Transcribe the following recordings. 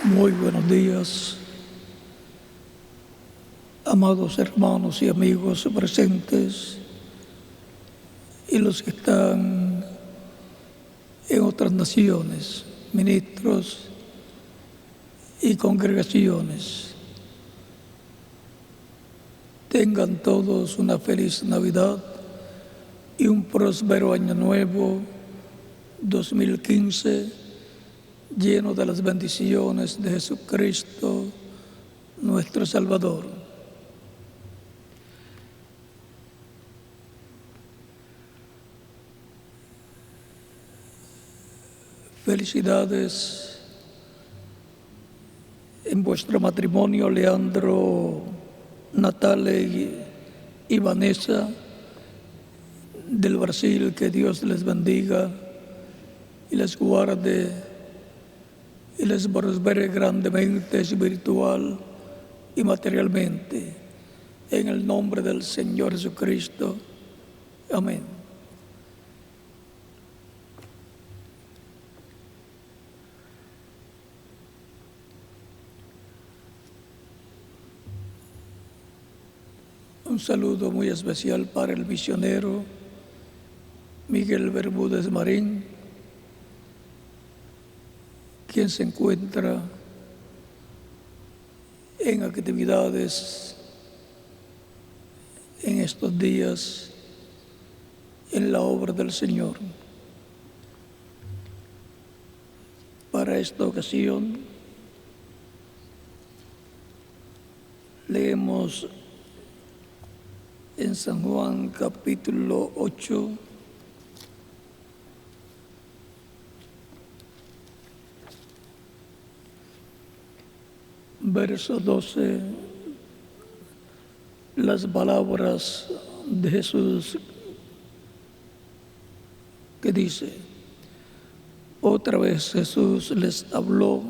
Muy buenos días, amados hermanos y amigos presentes y los que están en otras naciones, ministros y congregaciones. Tengan todos una feliz Navidad y un próspero año nuevo 2015, lleno de las bendiciones de Jesucristo, nuestro Salvador. Felicidades en vuestro matrimonio, Leandro, Natale y Vanessa del Brasil. Que Dios les bendiga y les guarde y les prospere grandemente, espiritual y materialmente. En el nombre del Señor Jesucristo. Amén. Un saludo muy especial para el misionero Miguel Bermúdez Marín, quien se encuentra en actividades en estos días en la obra del Señor. Para esta ocasión leemos en San Juan capítulo 8, verso 12, las palabras de Jesús que dice: otra vez Jesús les habló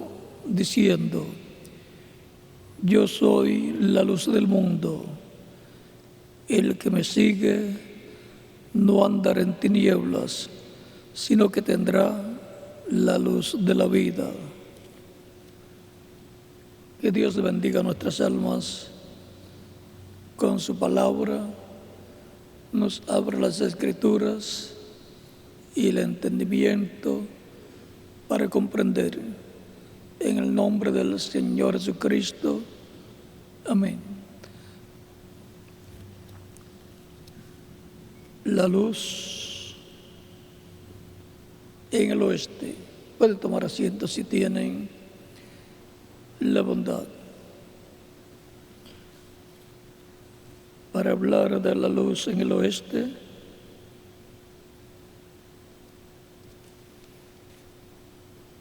diciendo: yo soy la luz del mundo. El que me sigue no andará en tinieblas, sino que tendrá la luz de la vida. Que Dios bendiga nuestras almas con su palabra, nos abra las Escrituras y el entendimiento para comprender. En el nombre del Señor Jesucristo. Amén. La luz en el oeste. Pueden tomar asiento si tienen la bondad. Para hablar de la luz en el oeste,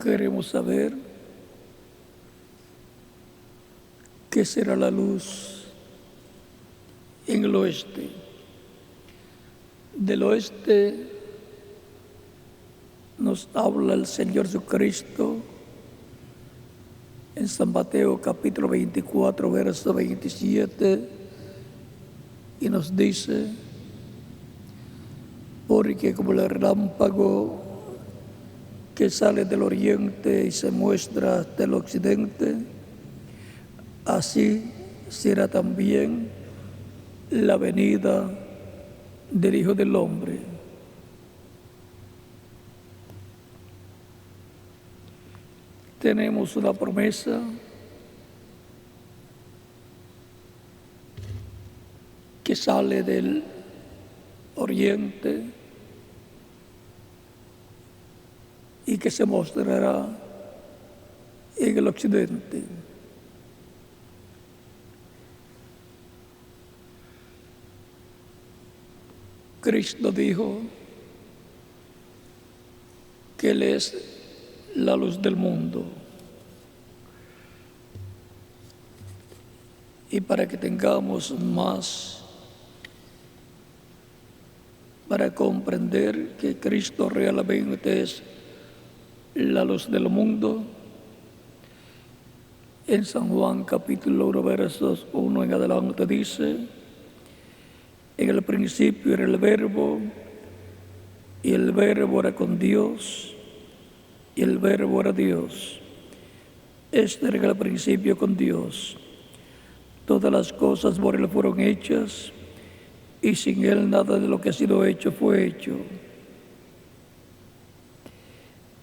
queremos saber qué será la luz en el oeste. Del oeste nos habla el Señor Jesucristo en San Mateo capítulo 24, verso 27, y nos dice: porque como el relámpago que sale del oriente y se muestra hasta el occidente, así será también la venida del Hijo del Hombre. Tenemos una promesa que sale del oriente y que se mostrará en el occidente. Cristo dijo que Él es la luz del mundo. Y para que tengamos más, para comprender que Cristo realmente es la luz del mundo, en San Juan capítulo 1, versos 1 en adelante dice: en el principio era el Verbo, y el Verbo era con Dios, y el Verbo era Dios. Este era el principio con Dios. Todas las cosas por Él fueron hechas, y sin Él nada de lo que ha sido hecho fue hecho.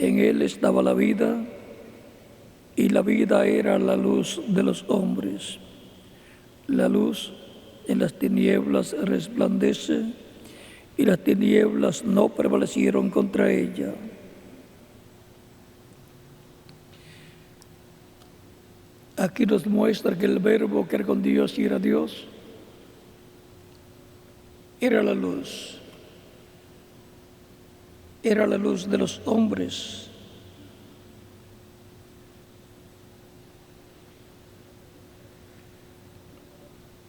En Él estaba la vida, y la vida era la luz de los hombres. La luz en las tinieblas resplandece, y las tinieblas no prevalecieron contra ella. Aquí nos muestra que el Verbo que era con Dios y era Dios, era la luz de los hombres.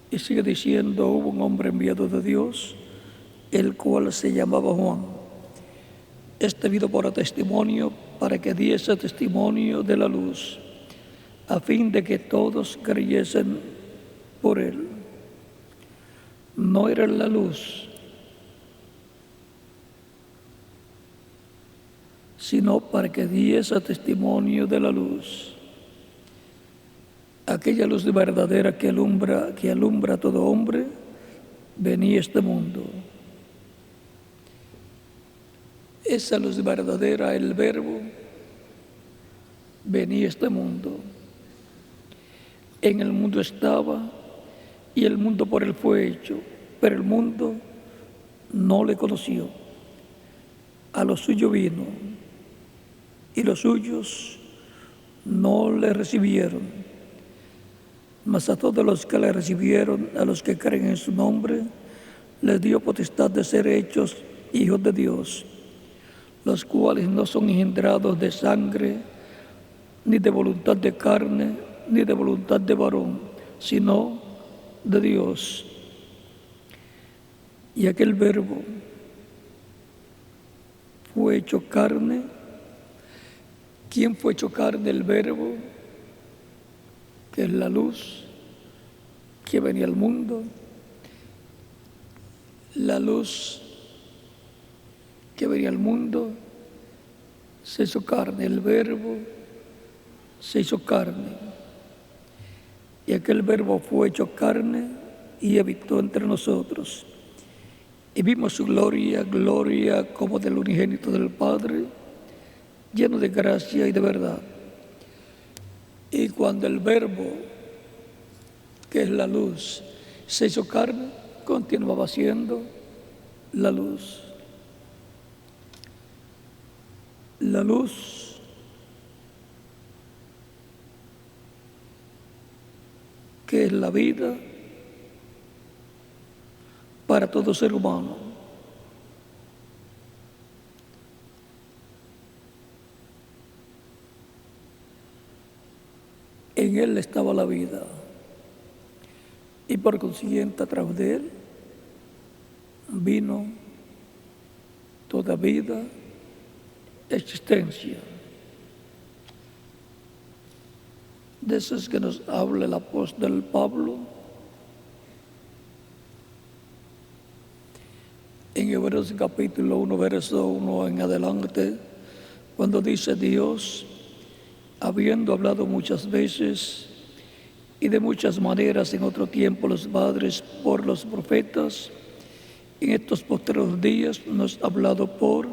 Y sigue diciendo, hubo un hombre enviado de Dios, el cual se llamaba Juan. Este vino por testimonio para que diese testimonio de la luz, a fin de que todos creyesen por él. No era la luz, sino para que diese testimonio de la luz. Aquella luz verdadera que alumbra a todo hombre, venía a este mundo. Esa luz verdadera, el Verbo, venía a este mundo. En el mundo estaba, y el mundo por él fue hecho, pero el mundo no le conoció. A lo suyo vino, y los suyos no le recibieron. Mas a todos los que le recibieron, a los que creen en su nombre, les dio potestad de ser hechos hijos de Dios, los cuales no son engendrados de sangre, ni de voluntad de carne, ni de voluntad de varón, sino de Dios. Y aquel Verbo fue hecho carne. ¿Quién fue hecho carne? El Verbo, que es la luz que venía al mundo. La luz que venía al mundo se hizo carne. El Verbo se hizo carne. Y aquel Verbo fue hecho carne y habitó entre nosotros. Y vimos su gloria, gloria como del unigénito del Padre, lleno de gracia y de verdad. Y cuando el Verbo, que es la luz, se hizo carne, continuaba siendo la luz. La luz que es la vida para todo ser humano. En Él estaba la vida, y por consiguiente a través de Él vino toda vida, existencia. De eso es que nos habla el apóstol Pablo en Hebreos capítulo 1, verso 1 en adelante, cuando dice: Dios, habiendo hablado muchas veces y de muchas maneras en otro tiempo los padres por los profetas, en estos postreros días nos ha hablado por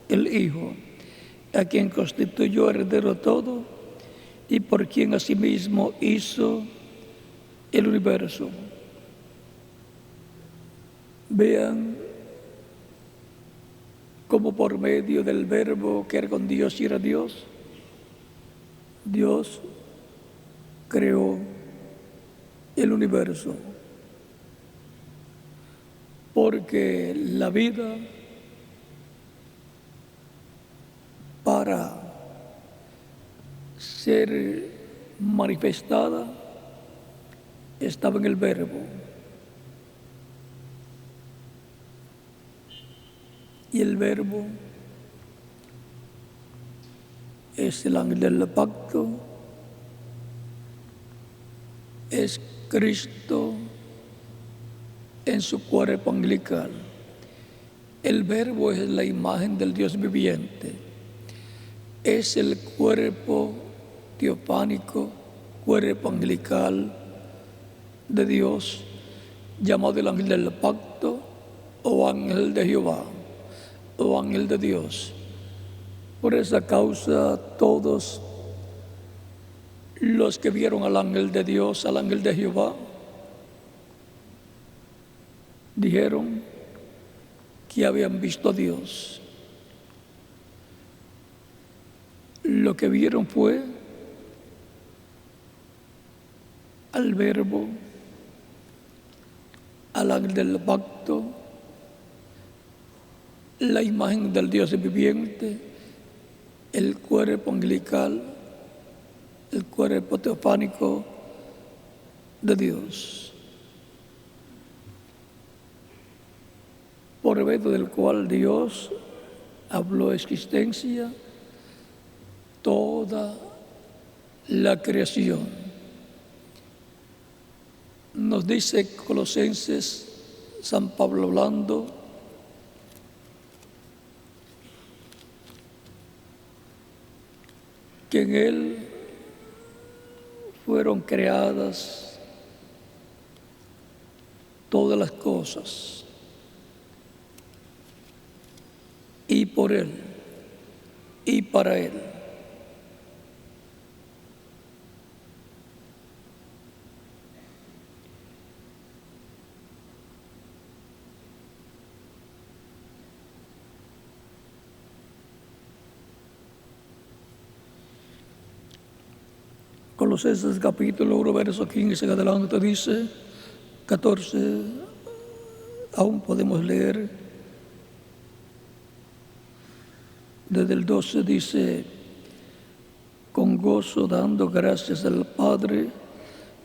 el Hijo, a quien constituyó heredero todo y por quien asimismo hizo el universo. Vean cómo por medio del Verbo que era con Dios y era Dios, Dios creó el universo. Porque la vida, para ser manifestada, estaba en el Verbo. Y el Verbo es el ángel del pacto, es Cristo en su cuerpo angelical. El Verbo es la imagen del Dios viviente, es el cuerpo teofánico, cuerpo angelical de Dios, llamado el ángel del pacto, o ángel de Jehová, o ángel de Dios. Por esa causa, todos los que vieron al ángel de Dios, al ángel de Jehová, dijeron que habían visto a Dios. Lo que vieron fue al Verbo, al ángel del pacto, la imagen del Dios viviente, el cuerpo angelical, el cuerpo teofánico de Dios, por medio del cual Dios habló existencia toda la creación. Nos dice Colosenses, San Pablo hablando, que en Él fueron creadas todas las cosas, y por Él, y para Él. Colosenses capítulo 1, verso 15 en adelante dice, 14, aún podemos leer, desde el 12 dice, con gozo dando gracias al Padre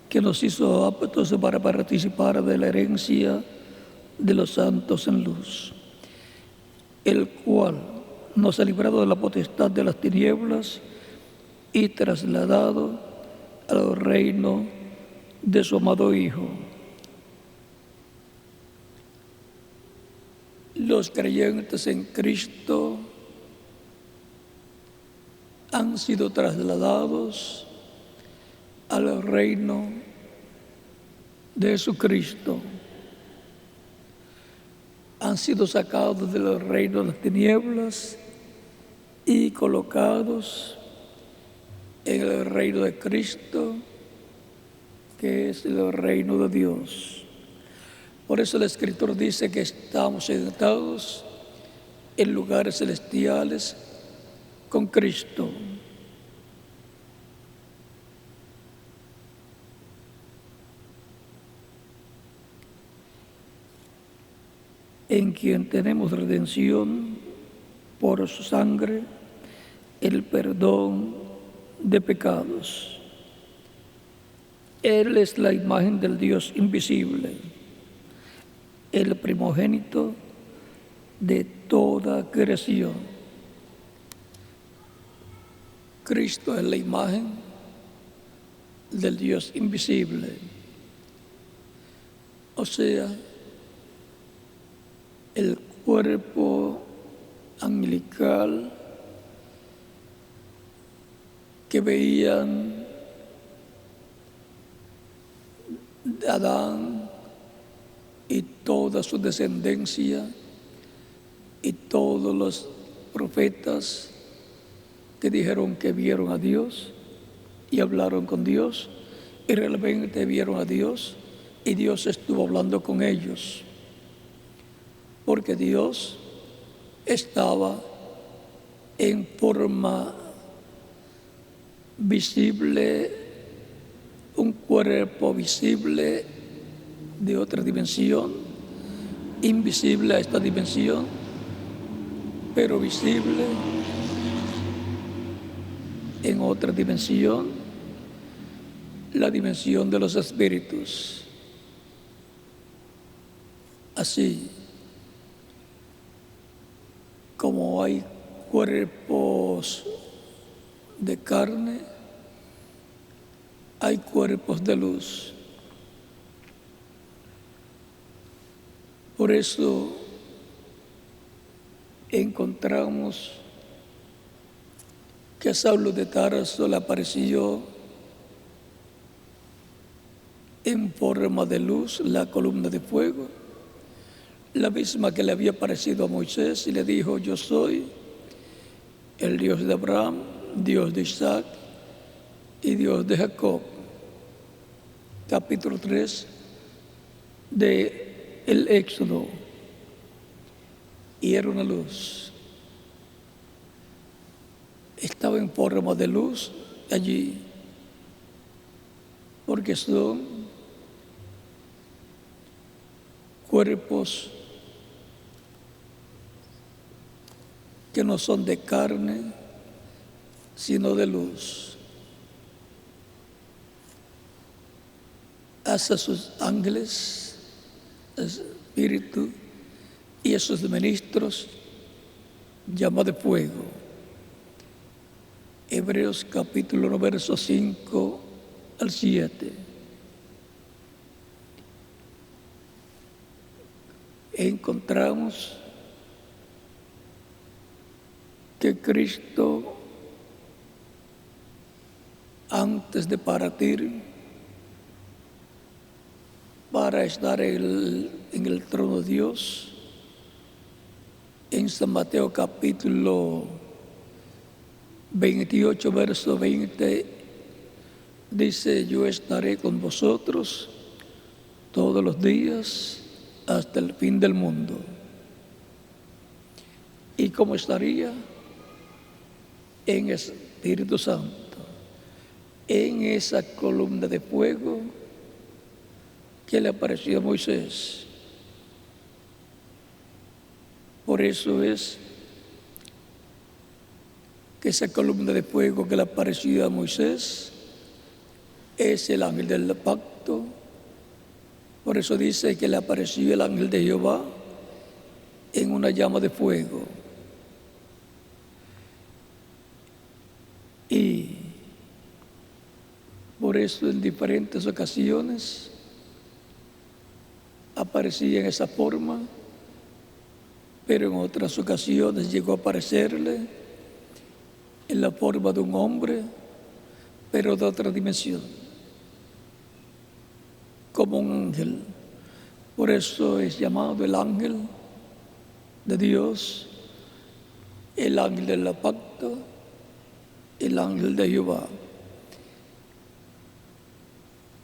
que nos hizo aptos para participar de la herencia de los santos en luz, el cual nos ha librado de la potestad de las tinieblas y trasladado al reino de su amado Hijo. Los creyentes en Cristo han sido trasladados al reino de Jesucristo. Han sido sacados del reino de las tinieblas y colocados en el reino de Cristo, que es el reino de Dios. Por eso el Escritor dice que estamos sentados en lugares celestiales con Cristo. En quien tenemos redención por su sangre, el perdón de pecados. Él es la imagen del Dios invisible, el primogénito de toda creación. Cristo es la imagen del Dios invisible, o sea, el cuerpo angelical que veían Adán y toda su descendencia y todos los profetas que dijeron que vieron a Dios y hablaron con Dios y realmente vieron a Dios y Dios estuvo hablando con ellos, porque Dios estaba en forma visible, un cuerpo visible de otra dimensión, invisible a esta dimensión, pero visible en otra dimensión, la dimensión de los espíritus. Así como hay cuerpos de carne, hay cuerpos de luz. Por eso encontramos que a Saulo de Tarso le apareció en forma de luz la columna de fuego, la misma que le había aparecido a Moisés, y le dijo: yo soy el Dios de Abraham, Dios de Isaac y Dios de Jacob. Capítulo 3 de el Éxodo. Y era una luz. Estaba en forma de luz allí, porque son cuerpos que no son de carne, sino de luz. Hace a sus ángeles, espíritu, y a sus ministros llama de fuego. Hebreos capítulo 1, versos 5 al 7. Encontramos que Cristo, antes de partir para estar en el trono de Dios, en San Mateo capítulo 28, verso 20, dice: yo estaré con vosotros todos los días hasta el fin del mundo. ¿Y cómo estaría? En Espíritu Santo, en esa columna de fuego que le apareció a Moisés. Por eso es que esa columna de fuego que le apareció a Moisés es el ángel del pacto. Por eso dice que le apareció el ángel de Jehová en una llama de fuego. Y por eso en diferentes ocasiones aparecía en esa forma, pero en otras ocasiones llegó a aparecerle en la forma de un hombre, pero de otra dimensión, como un ángel. Por eso es llamado el ángel de Dios, el ángel del pacto, el ángel de Jehová.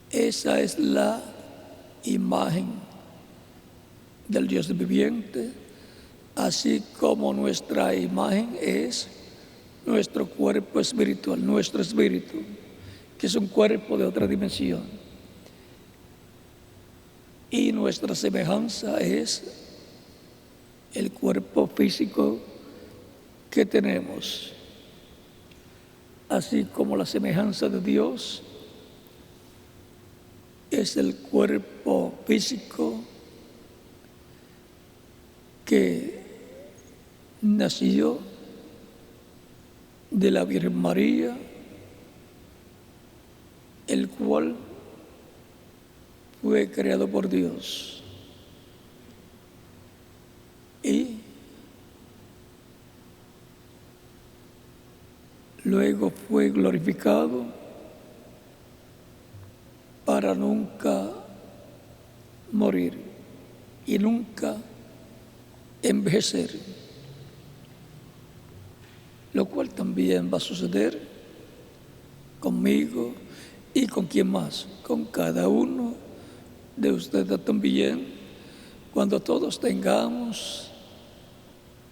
Esa es la imagen del Dios viviente, así como nuestra imagen es nuestro cuerpo espiritual, nuestro espíritu, que es un cuerpo de otra dimensión. Y nuestra semejanza es el cuerpo físico que tenemos. Así como la semejanza de Dios es el cuerpo físico que nació de la Virgen María, el cual fue creado por Dios y luego fue glorificado para nunca morir y nunca envejecer, lo cual también va a suceder conmigo y con quien más, con cada uno de ustedes también, cuando todos tengamos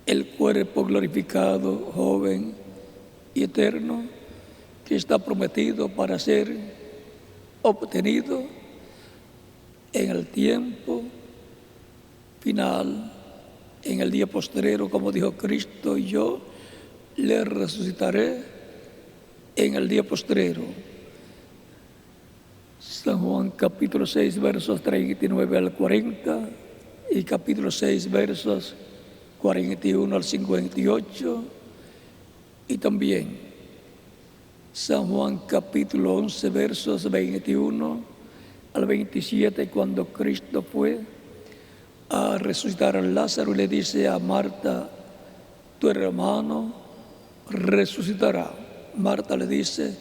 el cuerpo glorificado, joven y eterno, que está prometido para ser obtenido en el tiempo final, en el día postrero, como dijo Cristo: y yo le resucitaré en el día postrero. San Juan capítulo 6, versos 39 al 40 y capítulo 6, versos 41 al 58, y también San Juan capítulo 11, versos 21 al 27, cuando Cristo fue a resucitar a Lázaro y le dice a Marta: tu hermano resucitará. Marta le dice,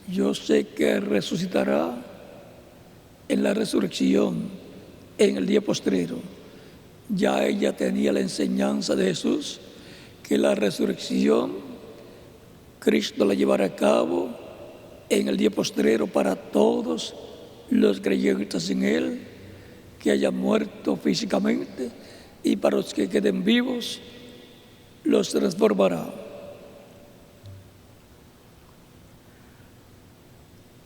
yo sé que resucitará en la resurrección, en el día postrero. Ya ella tenía la enseñanza de Jesús, que la resurrección Cristo la llevará a cabo en el día postrero para todos los creyentes en Él, que hayan muerto físicamente, y para los que queden vivos, los transformará.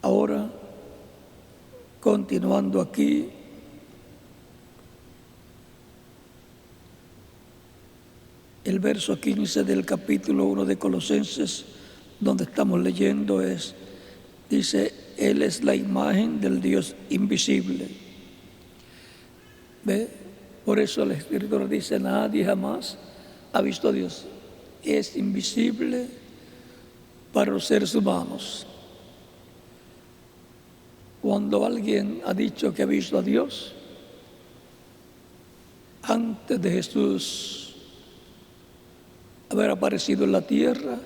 Ahora, continuando aquí, el verso 15 del capítulo 1 de Colosenses, donde estamos leyendo, dice, Él es la imagen del Dios invisible. ¿Ve? Por eso la Escritura dice, nadie jamás ha visto a Dios. Es invisible para los seres humanos. Cuando alguien ha dicho que ha visto a Dios, antes de Jesús haber aparecido en la tierra,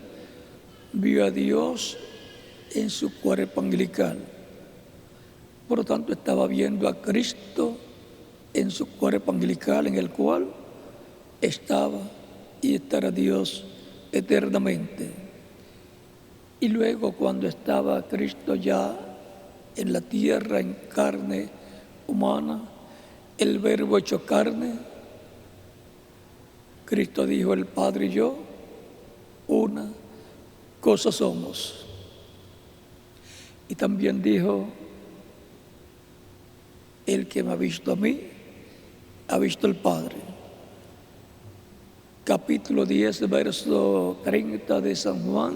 vio a Dios en su cuerpo angelical. Por lo tanto, estaba viendo a Cristo en su cuerpo angelical, en el cual estaba y estará Dios eternamente. Y luego, cuando estaba Cristo ya en la tierra, en carne humana, el Verbo hecho carne, Cristo dijo, el Padre y yo, una cosa somos. Y también dijo, el que me ha visto a mí, ha visto al Padre. Capítulo 10, verso 30 de San Juan,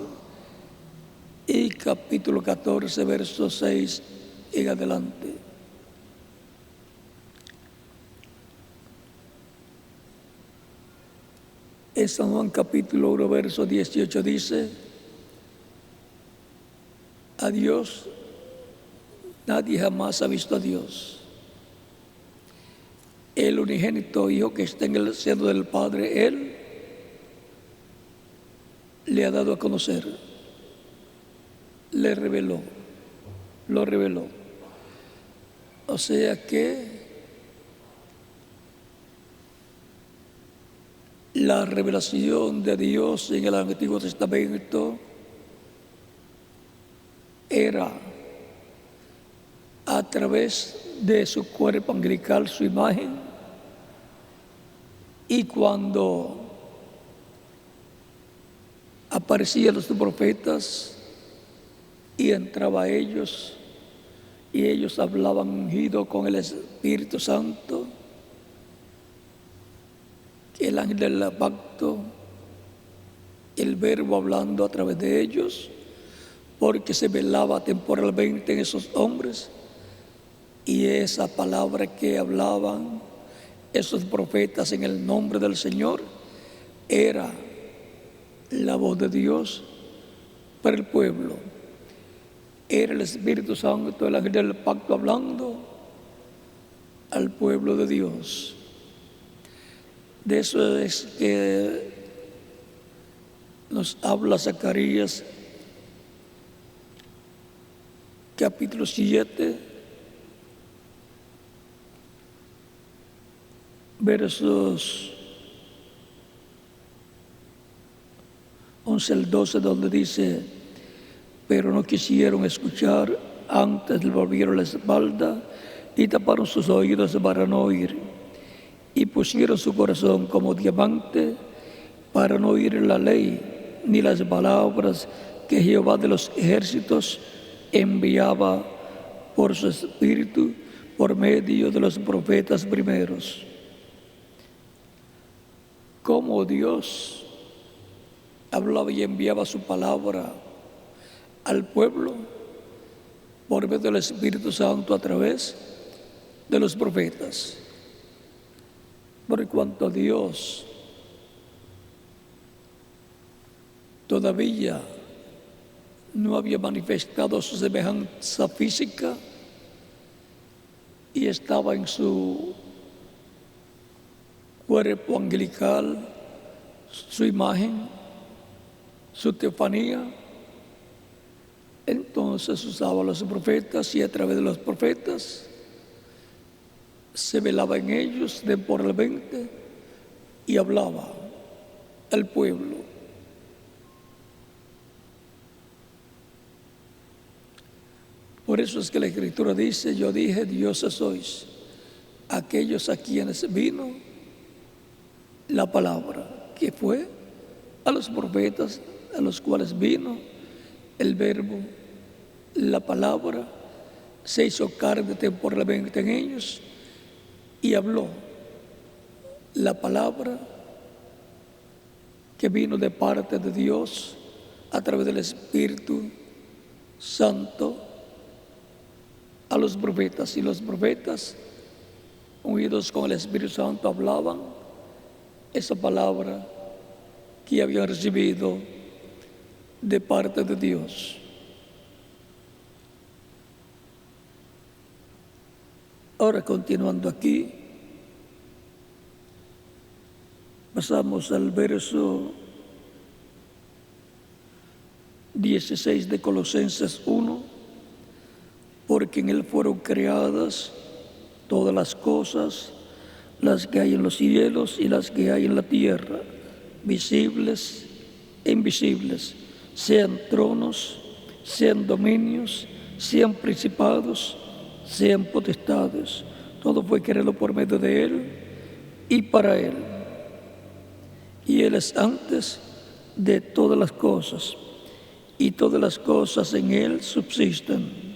y capítulo 14, verso 6 en adelante. En San Juan capítulo 1, verso 18 dice, a Dios, nadie jamás ha visto a Dios. El unigénito Hijo que está en el seno del Padre, Él le ha dado a conocer, le reveló, lo reveló. O sea que la revelación de Dios en el Antiguo Testamento era a través de su cuerpo angelical, su imagen, y cuando aparecían los profetas y entraba a ellos, y ellos hablaban ungido con el Espíritu Santo, el ángel del pacto, el Verbo hablando a través de ellos, porque se velaba temporalmente en esos hombres, y esa palabra que hablaban esos profetas en el nombre del Señor era la voz de Dios para el pueblo. Era el Espíritu Santo, el ángel del pacto hablando al pueblo de Dios. De eso es que nos habla Zacarías capítulo 7, versos 11 al 12, donde dice, pero no quisieron escuchar, antes le volvieron la espalda y taparon sus oídos para no oír, y pusieron su corazón como diamante para no oír la ley ni las palabras que Jehová de los ejércitos enviaba por su espíritu por medio de los profetas primeros. Como Dios hablaba y enviaba su palabra al pueblo por medio del Espíritu Santo a través de los profetas. Por cuanto Dios todavía no había manifestado su semejanza física y estaba en su cuerpo angelical, su imagen, su teofanía, Entonces usaba a los profetas y a través de los profetas se velaba en ellos temporalmente y hablaba al pueblo. Por eso es que la Escritura dice: yo dije, dioses sois, aquellos a quienes vino la palabra, que fue a los profetas a los cuales vino el verbo, la palabra, se hizo carne temporalmente en ellos y habló la palabra que vino de parte de Dios a través del Espíritu Santo a los profetas. Y los profetas, unidos con el Espíritu Santo, hablaban esa palabra que habían recibido de parte de Dios. Ahora, continuando aquí, pasamos al verso 16 de Colosenses 1, porque en Él fueron creadas todas las cosas, las que hay en los cielos y las que hay en la tierra, visibles e invisibles, sean tronos, sean dominios, sean principados, sean potestades. Todo fue creado por medio de Él y para Él. Y Él es antes de todas las cosas, y todas las cosas en Él subsisten.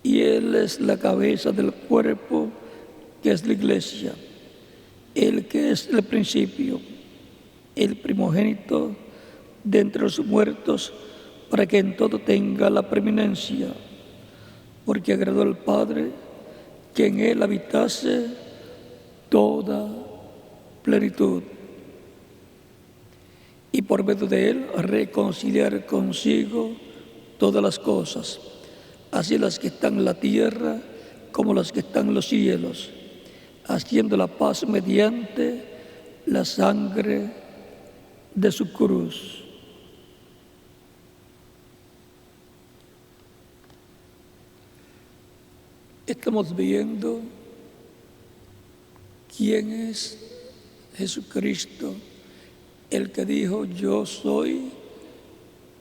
Y Él es la cabeza del cuerpo, que es la iglesia, Él que es el principio, el primogénito de entre los muertos, para que en todo tenga la preeminencia, porque agradó al Padre que en Él habitase toda plenitud, y por medio de Él reconciliar consigo todas las cosas, así las que están en la tierra como las que están en los cielos, haciendo la paz mediante la sangre de su cruz. Estamos viendo quién es Jesucristo, el que dijo: yo soy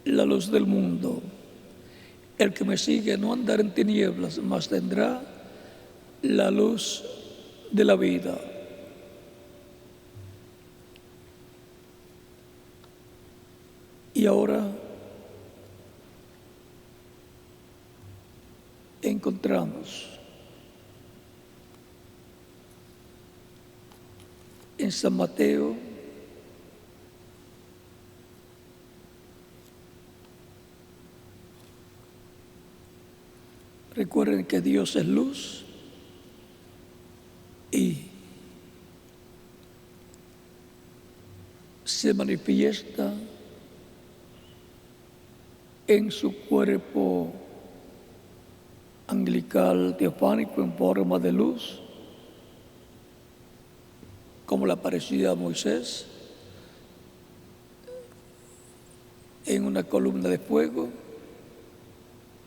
la luz del mundo. El que me sigue no andará en tinieblas, mas tendrá la luz de la vida. Y ahora encontramos en San Mateo recuerden que Dios es luz y se manifiesta en su cuerpo angelical teofánico en forma de luz, como le apareció a Moisés en una columna de fuego.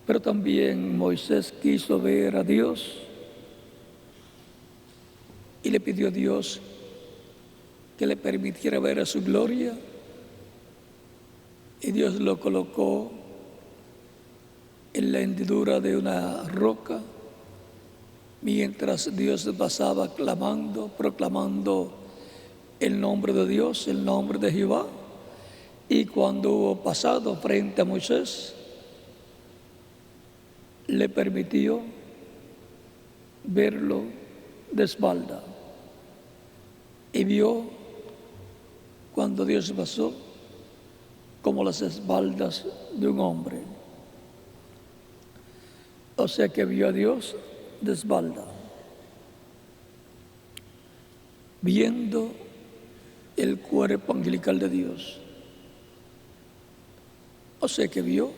Pero también Moisés quiso ver a Dios y le pidió a Dios que le permitiera ver a su gloria, y Dios lo colocó en la hendidura de una roca, mientras Dios pasaba clamando, proclamando el nombre de Dios, el nombre de Jehová. Y cuando hubo pasado frente a Moisés, le permitió verlo de espalda, y vio, cuando Dios pasó, como las espaldas de un hombre. O sea que vio a Dios de espalda, viendo el cuerpo angelical de Dios. O sea que vio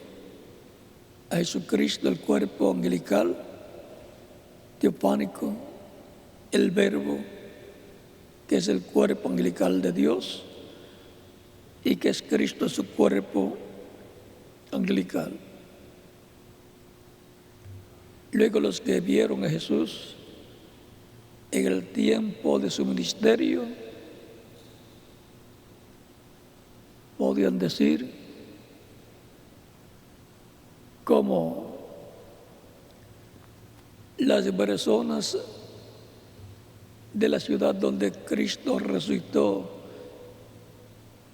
a Jesucristo, el cuerpo angelical, teofánico, el Verbo, que es el cuerpo angelical de Dios, y que es Cristo su cuerpo angelical. Luego los que vieron a Jesús en el tiempo de su ministerio podían decir como las personas de la ciudad donde Cristo resucitó,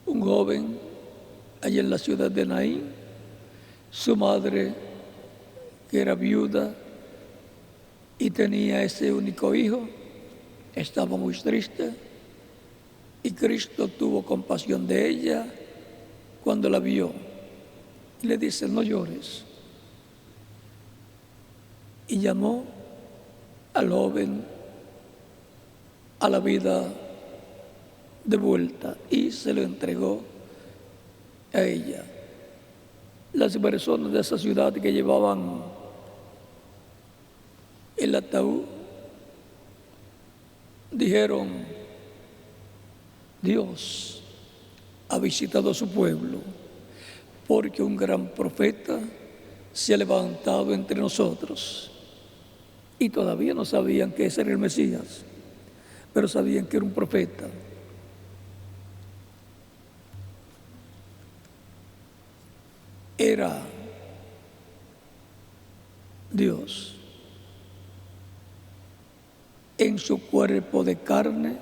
un joven allá en la ciudad de Naín, su madre, que era viuda y tenía ese único hijo, estaba muy triste y Cristo tuvo compasión de ella cuando la vio y le dice: no llores. Y llamó al joven a la vida de vuelta y se lo entregó a ella. Las personas de esa ciudad que llevaban el ataúd dijeron: Dios ha visitado a su pueblo, porque un gran profeta se ha levantado entre nosotros. Y todavía no sabían que ese era el Mesías, pero sabían que era un profeta. Era Dios en su cuerpo de carne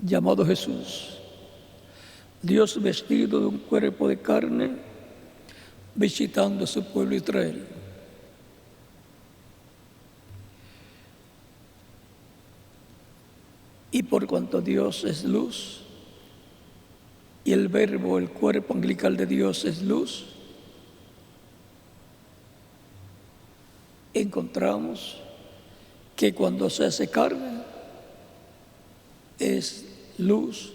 llamado Jesús. Dios vestido de un cuerpo de carne visitando a su pueblo Israel. Y por cuanto Dios es luz, y el verbo, el cuerpo angelical de Dios es luz, encontramos que cuando se hace carne es luz,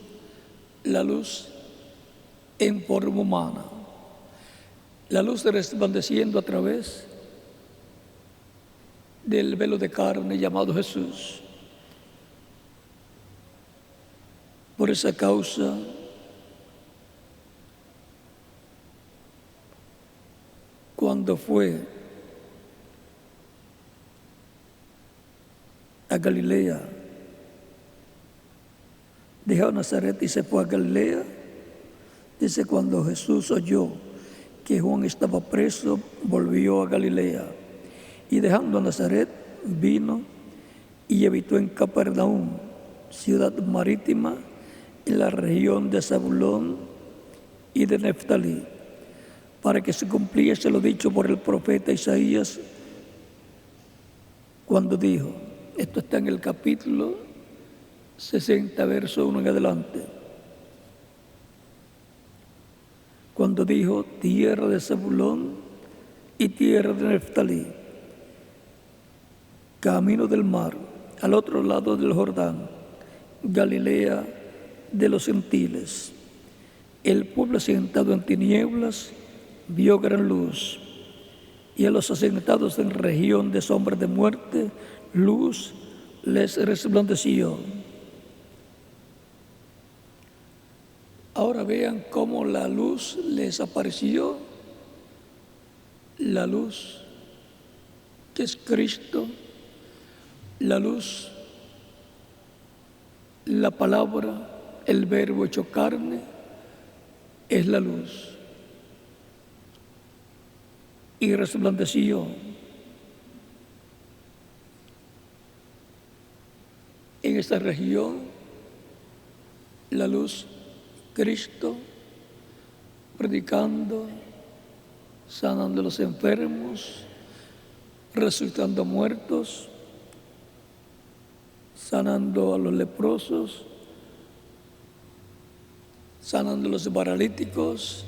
la luz en forma humana, la luz resplandeciendo a través del velo de carne llamado Jesús. Por esa causa, cuando fue a Galilea, dejó Nazaret y se fue a Galilea. Dice: cuando Jesús oyó que Juan estaba preso, volvió a Galilea, y dejando Nazaret vino y habitó en Capernaum, ciudad marítima, en la región de Zabulón y de Neftalí, para que se cumpliese lo dicho por el profeta Isaías, cuando dijo, esto está en el capítulo 60, verso 1 en adelante, cuando dijo: tierra de Zabulón y tierra de Neftalí, camino del mar, al otro lado del Jordán, Galilea de los gentiles. El pueblo asentado en tinieblas vio gran luz, y a los asentados en región de sombra de muerte, luz les resplandeció. Ahora vean cómo la luz les apareció, la luz que es Cristo, la luz, la palabra, el verbo hecho carne, es la luz. Y resplandeció en esta región la luz, Cristo, predicando, sanando a los enfermos, resucitando muertos, sanando a los leprosos, sanando a los paralíticos,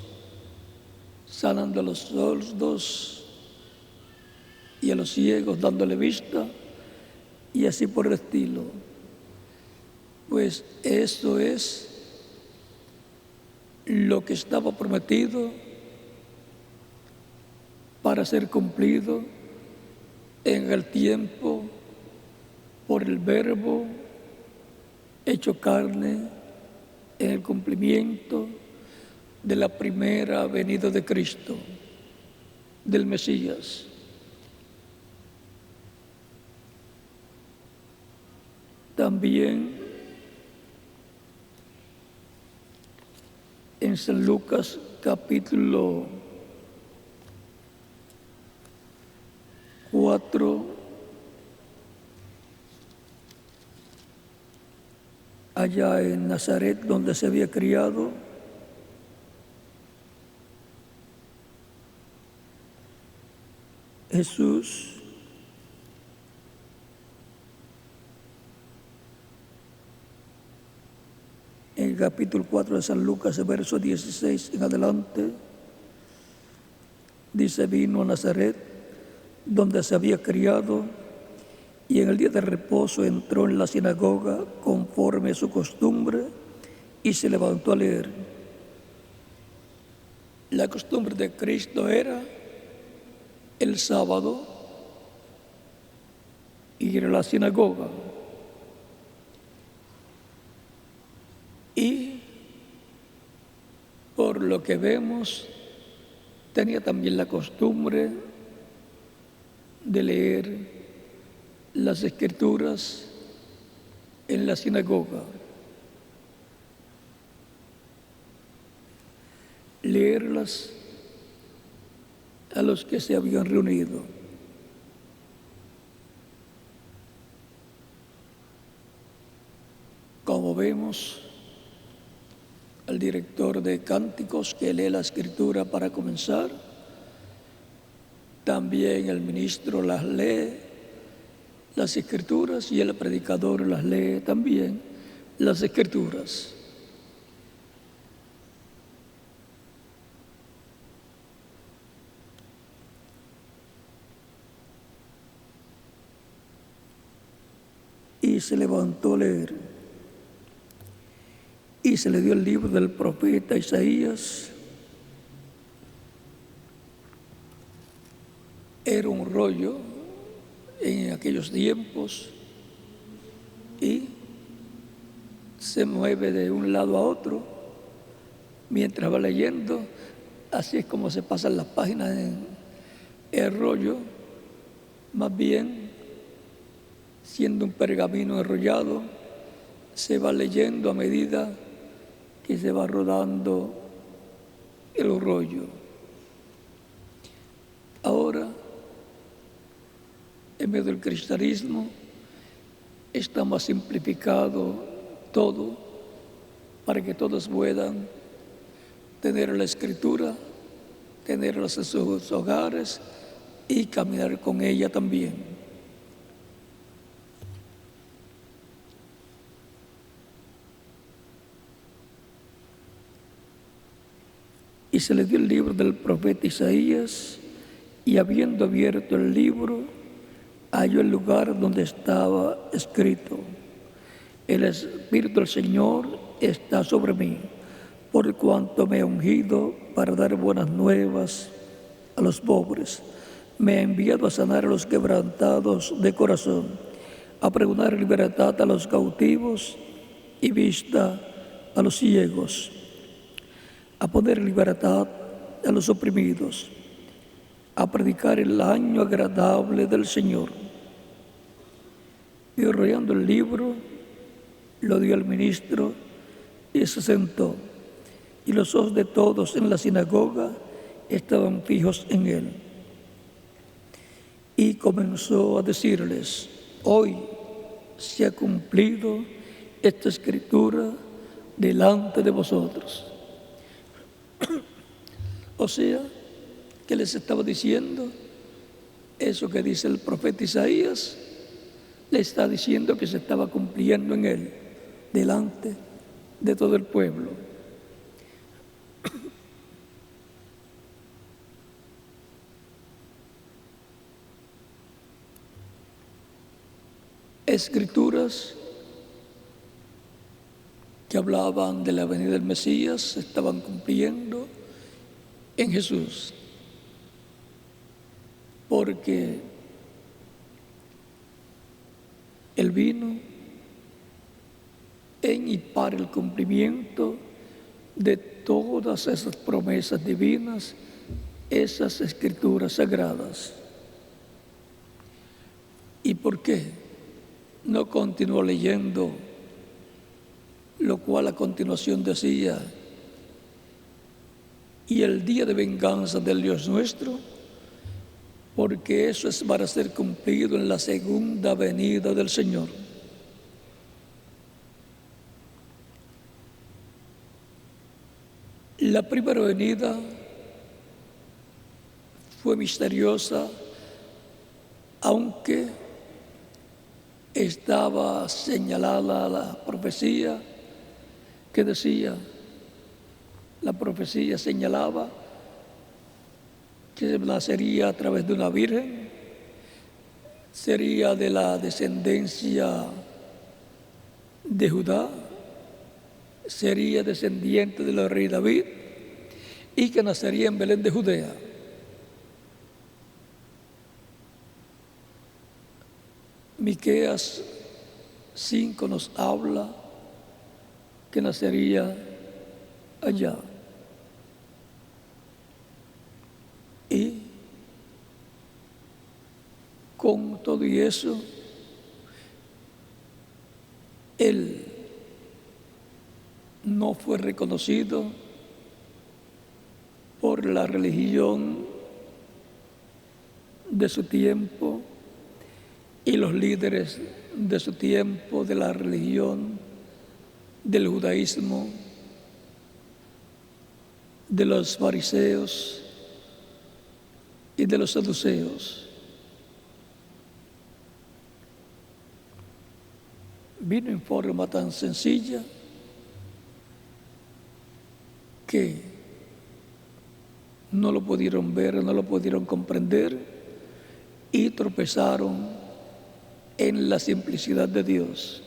sanando a los sordos y a los ciegos, dándole vista, y así por el estilo. Pues eso es lo que estaba prometido para ser cumplido en el tiempo por el verbo hecho carne, en el cumplimiento de la primera venida de Cristo, del Mesías. También en San Lucas capítulo 4, allá en Nazaret, donde se había criado, Jesús en el capítulo 4 de San Lucas, verso 16 en adelante, dice: vino a Nazaret, donde se había criado, y en el día de reposo entró en la sinagoga conforme a su costumbre y se levantó a leer. La costumbre de Cristo era el sábado ir a la sinagoga. Y por lo que vemos, tenía también la costumbre de leer las Escrituras en la sinagoga. Leerlas a los que se habían reunido. Como vemos, al director de cánticos que lee la Escritura para comenzar, también el ministro las lee, las Escrituras, y el predicador las lee también, las Escrituras. Y se levantó a leer. Y se le dio el libro del profeta Isaías. Era un rollo en aquellos tiempos y se mueve de un lado a otro mientras va leyendo. Así es como se pasan las páginas en el rollo, más bien siendo un pergamino enrollado, se va leyendo a medida que se va rodando el rollo. Ahora, en medio del cristianismo, está más simplificado todo para que todos puedan tener la Escritura, tenerla en sus hogares y caminar con ella también. Y se le dio el libro del profeta Isaías, y habiendo abierto el libro, halló el lugar donde estaba escrito: el Espíritu del Señor está sobre mí, por cuanto me ha ungido para dar buenas nuevas a los pobres. Me ha enviado a sanar a los quebrantados de corazón, a pregonar libertad a los cautivos y vista a los ciegos, a poner libertad a los oprimidos, a predicar el año agradable del Señor. Y enrollando el libro, lo dio al ministro y se sentó. Y los ojos de todos en la sinagoga estaban fijos en él. Y comenzó a decirles: hoy se ha cumplido esta escritura delante de vosotros. O sea, que les estaba diciendo eso que dice el profeta Isaías, le está diciendo que se estaba cumpliendo en él, delante de todo el pueblo. Escrituras que hablaban de la venida del Mesías se estaban cumpliendo en Jesús, porque Él vino en y para el cumplimiento de todas esas promesas divinas, esas escrituras sagradas. ¿Y por qué? no continuó leyendo, lo cual a continuación decía: y el día de venganza del Dios nuestro, porque eso es para ser cumplido en la segunda venida del Señor. La primera venida fue misteriosa, aunque estaba señalada la profecía que decía, la profecía señalaba que nacería a través de una virgen, sería de la descendencia de Judá, sería descendiente del rey David y que nacería en Belén de Judea. Miqueas 5 nos habla que nacería allá. Y con todo y eso, él no fue reconocido por la religión de su tiempo y los líderes de su tiempo de la religión, del judaísmo, de los fariseos y de los saduceos. Vino en forma tan sencilla que no lo pudieron ver, no lo pudieron comprender y tropezaron en la simplicidad de Dios.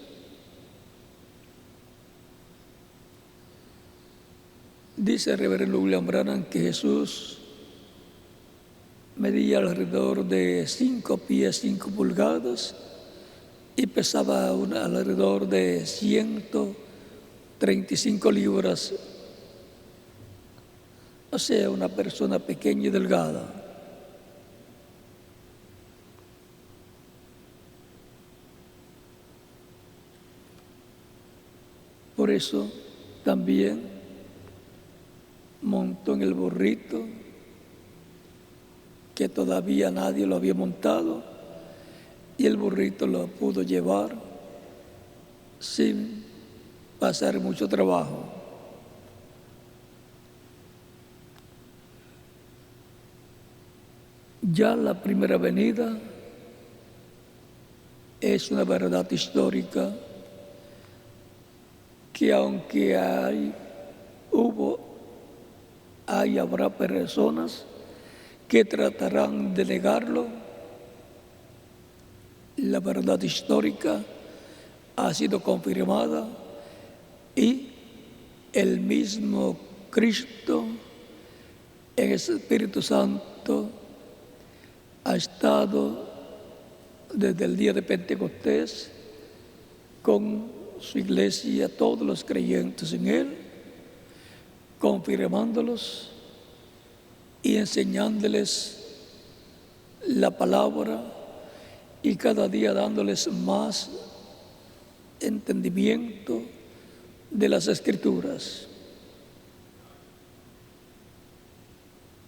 Dice el reverendo William Branham que Jesús medía alrededor de 5 pies 5 pulgadas y pesaba alrededor de 135 libras, o sea, una persona pequeña y delgada. Por eso también montó en el burrito, que todavía nadie lo había montado, y el burrito lo pudo llevar sin pasar mucho trabajo. Ya la primera venida es una verdad histórica que aunque habrá personas que tratarán de negarlo, la verdad histórica ha sido confirmada y el mismo Cristo en el Espíritu Santo ha estado desde el día de Pentecostés con su iglesia, todos los creyentes en Él, confirmándolos y enseñándoles la palabra y cada día dándoles más entendimiento de las Escrituras.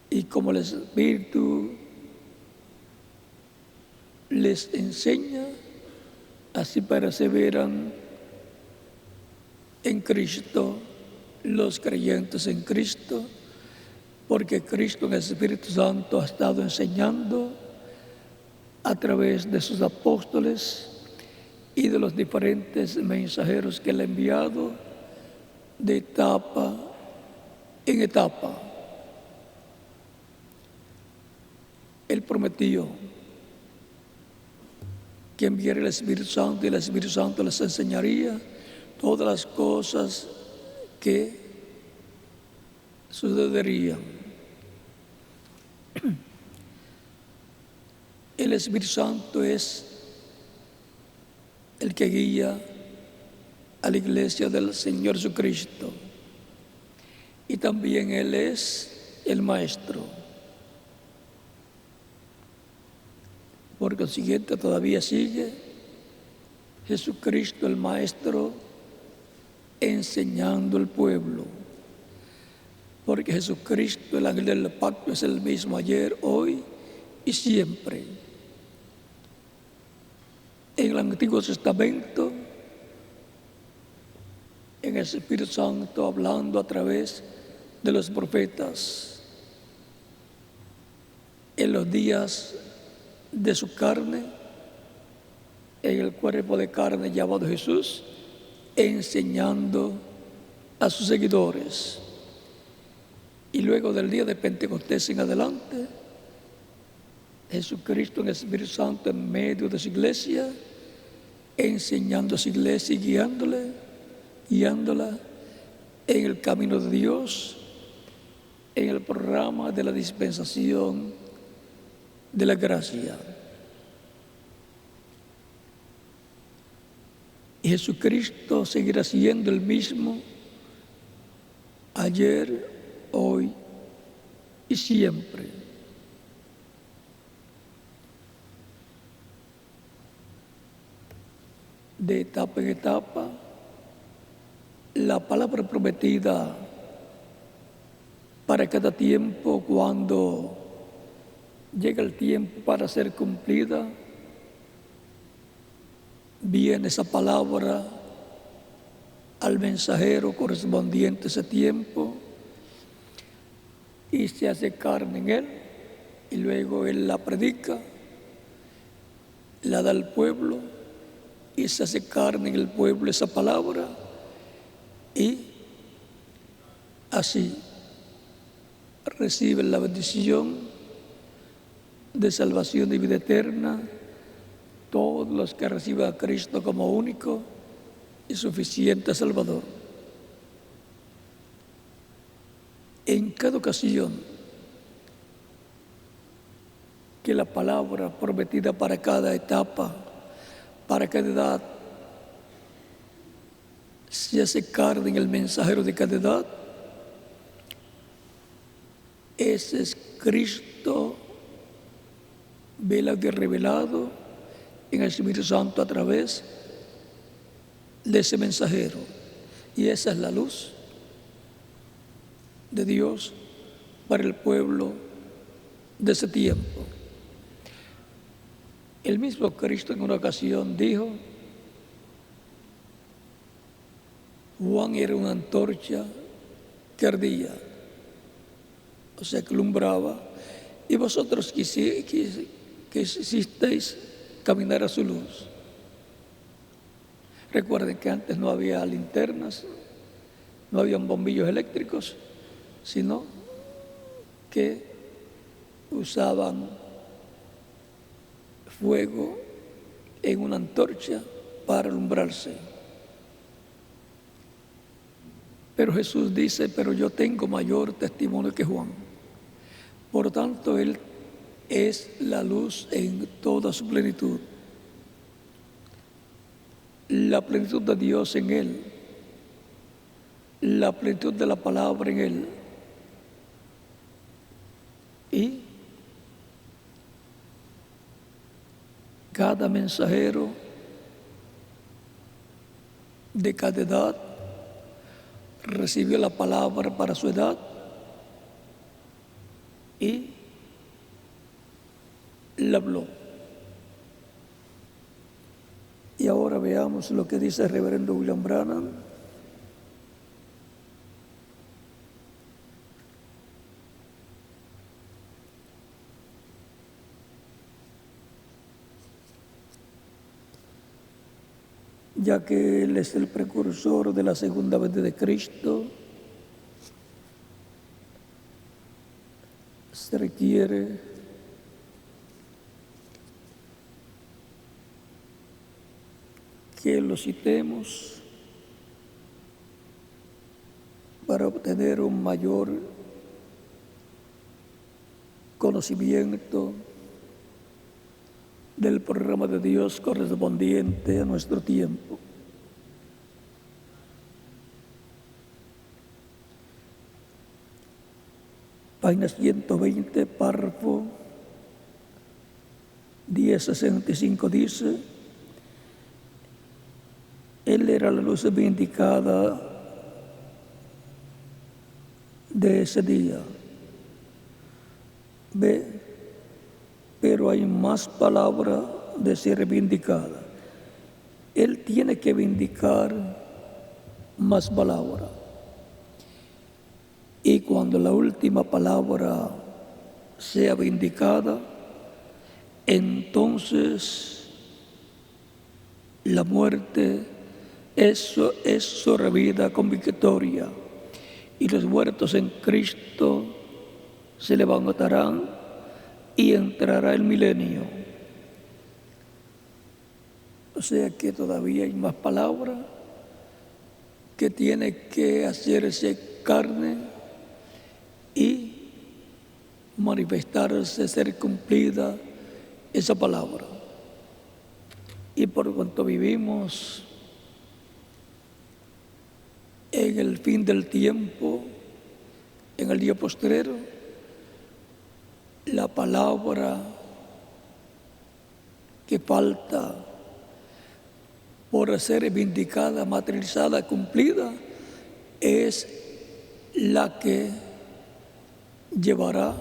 Y como el Espíritu les enseña, así perseveran en Cristo los creyentes en Cristo, porque Cristo en el Espíritu Santo ha estado enseñando a través de sus apóstoles y de los diferentes mensajeros que Él ha enviado de etapa en etapa. Él prometió que enviaría el Espíritu Santo y el Espíritu Santo les enseñaría todas las cosas que sucederían. El Espíritu Santo es el que guía a la iglesia del Señor Jesucristo y también Él es el Maestro. Por consiguiente, todavía sigue Jesucristo el Maestro enseñando al pueblo, porque Jesucristo, el ángel del pacto, es el mismo ayer, hoy y siempre. En el Antiguo Testamento, en el Espíritu Santo hablando a través de los profetas, en los días de su carne, en el cuerpo de carne llamado Jesús, enseñando a sus seguidores. Y luego del día de Pentecostés en adelante, Jesucristo en el Espíritu Santo en medio de su iglesia, enseñando a su iglesia y guiándola en el camino de Dios, en el programa de la dispensación de la gracia. Y Jesucristo seguirá siendo el mismo ayer, hoy y siempre. De etapa en etapa, la palabra prometida para cada tiempo, cuando llega el tiempo para ser cumplida, viene esa palabra al mensajero correspondiente a ese tiempo y se hace carne en él, y luego él la predica, la da al pueblo y se hace carne en el pueblo esa palabra, y así reciben la bendición de salvación y vida eterna todos los que reciban a Cristo como único y suficiente Salvador. En cada ocasión que la palabra prometida para cada etapa, para cada edad, se hace carne en el mensajero de cada edad, ese es Cristo velado y revelado en el Espíritu Santo a través de ese mensajero. Y esa es la luz de Dios para el pueblo de ese tiempo. El mismo Cristo en una ocasión dijo: Juan era una antorcha que ardía, o sea, que alumbraba, y vosotros quisisteis caminar a su luz. Recuerden que antes no había linternas, no habían bombillos eléctricos, sino que usaban fuego en una antorcha para alumbrarse. Pero Jesús dice: pero yo tengo mayor testimonio que Juan. Por tanto, Él es la luz en toda su plenitud. La plenitud de Dios en Él, la plenitud de la palabra en Él. Y cada mensajero de cada edad recibió la palabra para su edad y la habló. Y ahora veamos lo que dice el reverendo William Branham. Ya que Él es el precursor de la segunda venida de Cristo, se requiere que lo citemos para obtener un mayor conocimiento del programa de Dios correspondiente a nuestro tiempo. Página 120, párrafo 1065 dice: Él era la luz vindicada de ese día. Ve, pero hay más palabra de ser vindicada. Él tiene que vindicar más palabra. Y cuando la última palabra sea vindicada, entonces la muerte es sobrevida con victoria, y los muertos en Cristo se levantarán y entrará el milenio. O sea que todavía hay más palabra que tiene que hacerse carne y manifestarse, ser cumplida esa palabra. Y por cuanto vivimos en el fin del tiempo, en el día postrero, la palabra que falta por ser vindicada, materializada, cumplida, es la que llevará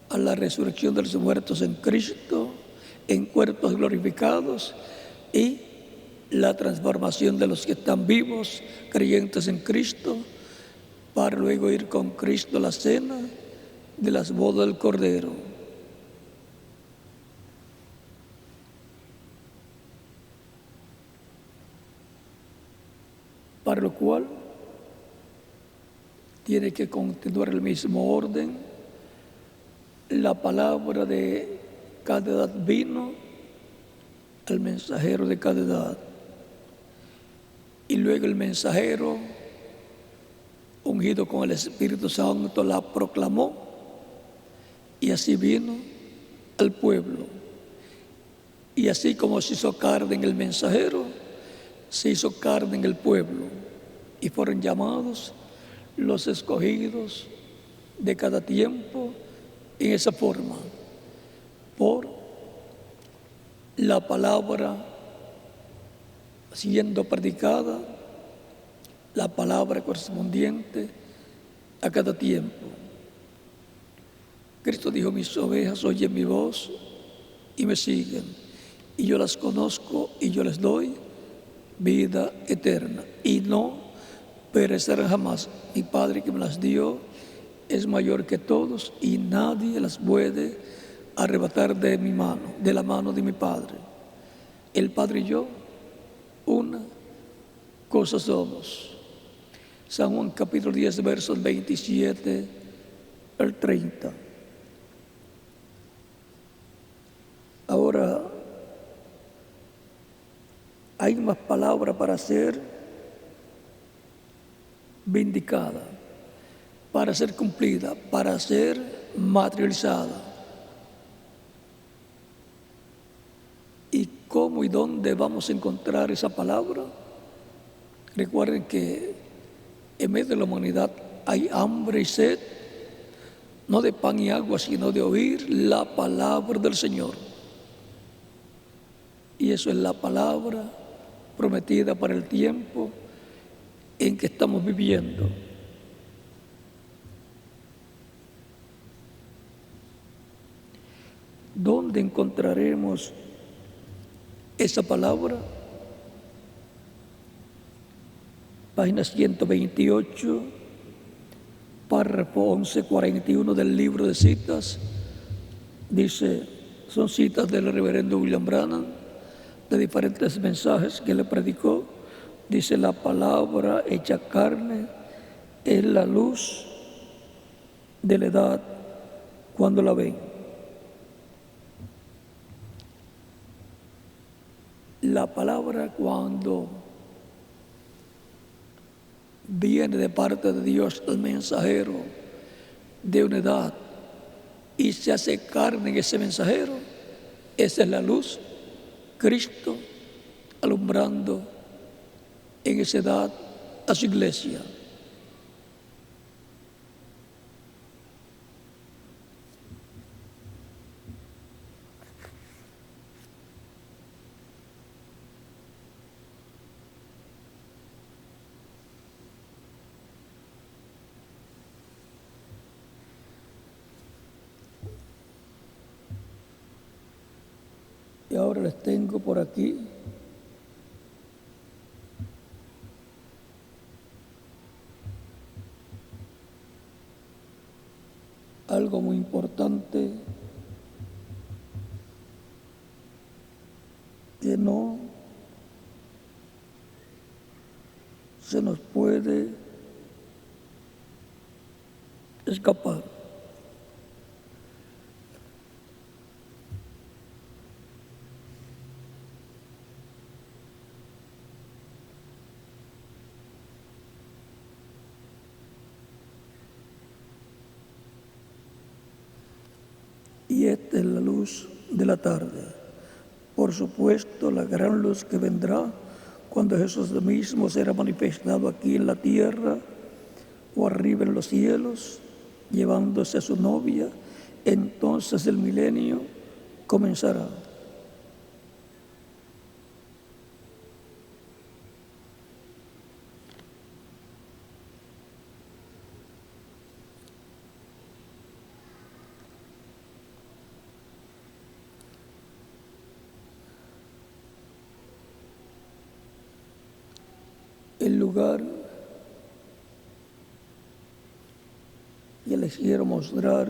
a la resurrección de los muertos en Cristo, en cuerpos glorificados, y la transformación de los que están vivos, creyentes en Cristo, para luego ir con Cristo a la cena de las bodas del Cordero. Para lo cual tiene que continuar el mismo orden. La palabra de cada edad vino al mensajero de cada edad. Y luego el mensajero, ungido con el Espíritu Santo, la proclamó, y así vino al pueblo. Y así como se hizo carne en el mensajero, se hizo carne en el pueblo, y fueron llamados los escogidos de cada tiempo en esa forma, por la palabra siendo predicada, la palabra correspondiente a cada tiempo. Cristo dijo: mis ovejas oyen mi voz y me siguen, y yo las conozco y yo les doy vida eterna, y no perecerán jamás. Mi Padre que me las dio es mayor que todos, y nadie las puede arrebatar de mi mano, de la mano de mi Padre. El Padre y yo, una cosa somos. San Juan capítulo 10, versos 27 al 30. Ahora, hay más palabras para ser vindicada, para ser cumplida, para ser materializada. ¿Y cómo y dónde vamos a encontrar esa palabra? Recuerden que en medio de la humanidad hay hambre y sed, no de pan y agua, sino de oír la palabra del Señor. Y eso es la palabra prometida para el tiempo en que estamos viviendo. ¿Dónde encontraremos esa palabra? Página 128, párrafo 1141 del libro de citas. Dice, son citas del reverendo William Branham, de diferentes mensajes que le predicó. Dice: la palabra hecha carne es la luz de la edad cuando la ven. La palabra, cuando viene de parte de Dios, el mensajero de una edad, y se hace carne en ese mensajero, esa es la luz, Cristo alumbrando en esa edad a su iglesia. Y ahora les tengo por aquí algo muy importante que no se nos puede escapar. Y esta es la luz de la tarde. Por supuesto, la gran luz que vendrá cuando Jesús mismo será manifestado aquí en la tierra o arriba en los cielos, llevándose a su novia, entonces el milenio comenzará. El lugar que les quiero mostrar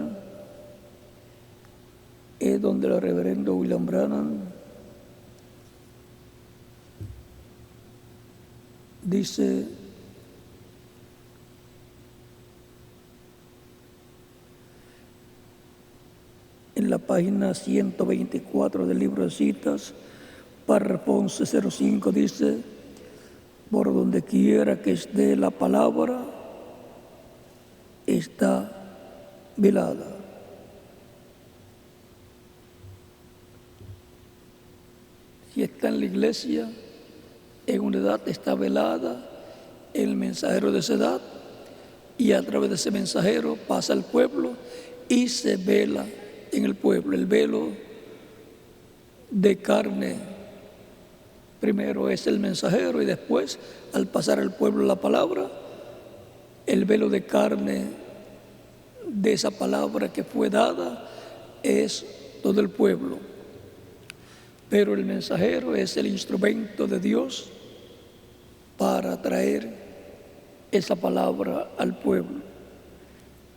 es donde el reverendo William Branham dice: en la página 124 del libro de citas, párrafo 1105, dice: por donde quiera que esté la palabra, está velada. Si está en la iglesia, en una edad está velada el mensajero de esa edad, y a través de ese mensajero pasa al pueblo y se vela en el pueblo. El velo de carne primero es el mensajero, y después, al pasar al pueblo la palabra, el velo de carne de esa palabra que fue dada es todo el pueblo. Pero el mensajero es el instrumento de Dios para traer esa palabra al pueblo.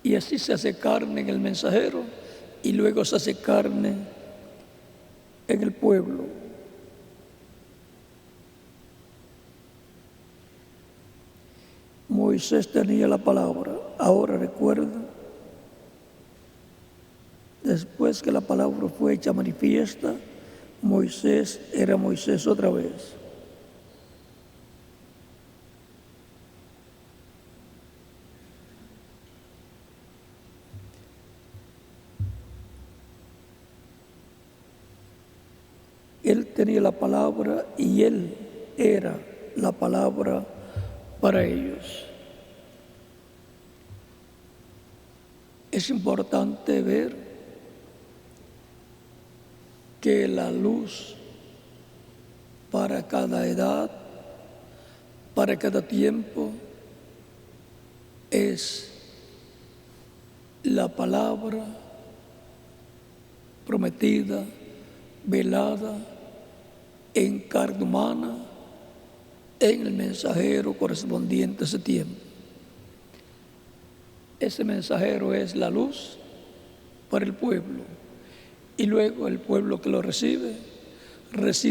Y así se hace carne en el mensajero y luego se hace carne en el pueblo. Moisés tenía la palabra. Ahora recuerda, después que la palabra fue hecha manifiesta, Moisés era Moisés otra vez. Él tenía la palabra y él era la palabra para ellos. Es importante ver que la luz para cada edad, para cada tiempo, es la palabra prometida, velada en carne humana, en el mensajero correspondiente a ese tiempo. Ese mensajero es la luz para el pueblo, y luego el pueblo que lo recibe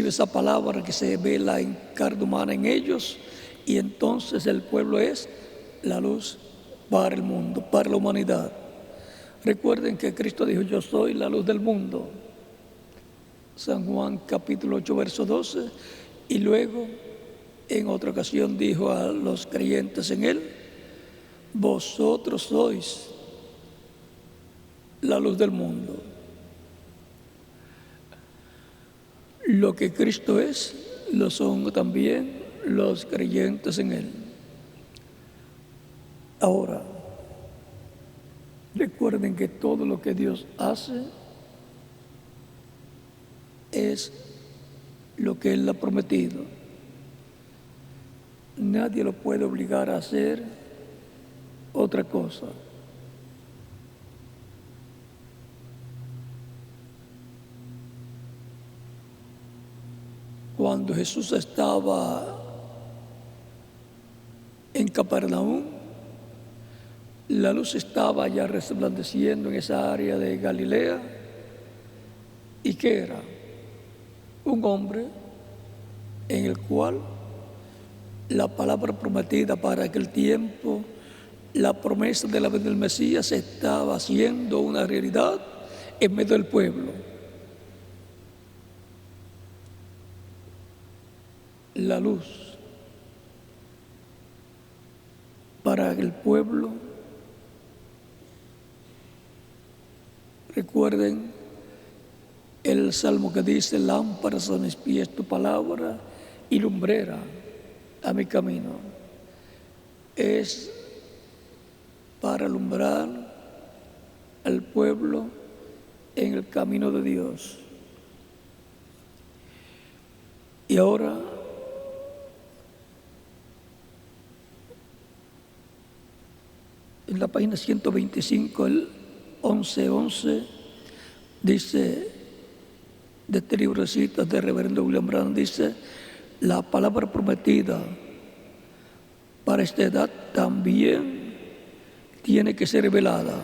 esa palabra que se vela en carne humana en ellos, y entonces el pueblo es la luz para el mundo, para la humanidad. Recuerden que Cristo dijo: yo soy la luz del mundo. San Juan capítulo 8, verso 12, y luego en otra ocasión dijo a los creyentes en él: vosotros sois la luz del mundo. Lo que Cristo es, lo son también los creyentes en él. Ahora, recuerden que todo lo que Dios hace es lo que Él ha prometido. Nadie lo puede obligar a hacer otra cosa. cuando Jesús estaba en Capernaum, la luz estaba ya resplandeciendo en esa área de Galilea. ¿Y qué era? Un hombre en el cual la palabra prometida para aquel tiempo, la promesa de la venida del Mesías, estaba haciendo una realidad en medio del pueblo. La luz para el pueblo. Recuerden el salmo que dice: lámparas a mis pies tu palabra y lumbrera a mi camino. Es para alumbrar al pueblo en el camino de Dios. Y ahora en la página 125, el 11:11, dice, de este libro de citas de Reverendo William Branham, dice: la palabra prometida para esta edad también tiene que ser revelada.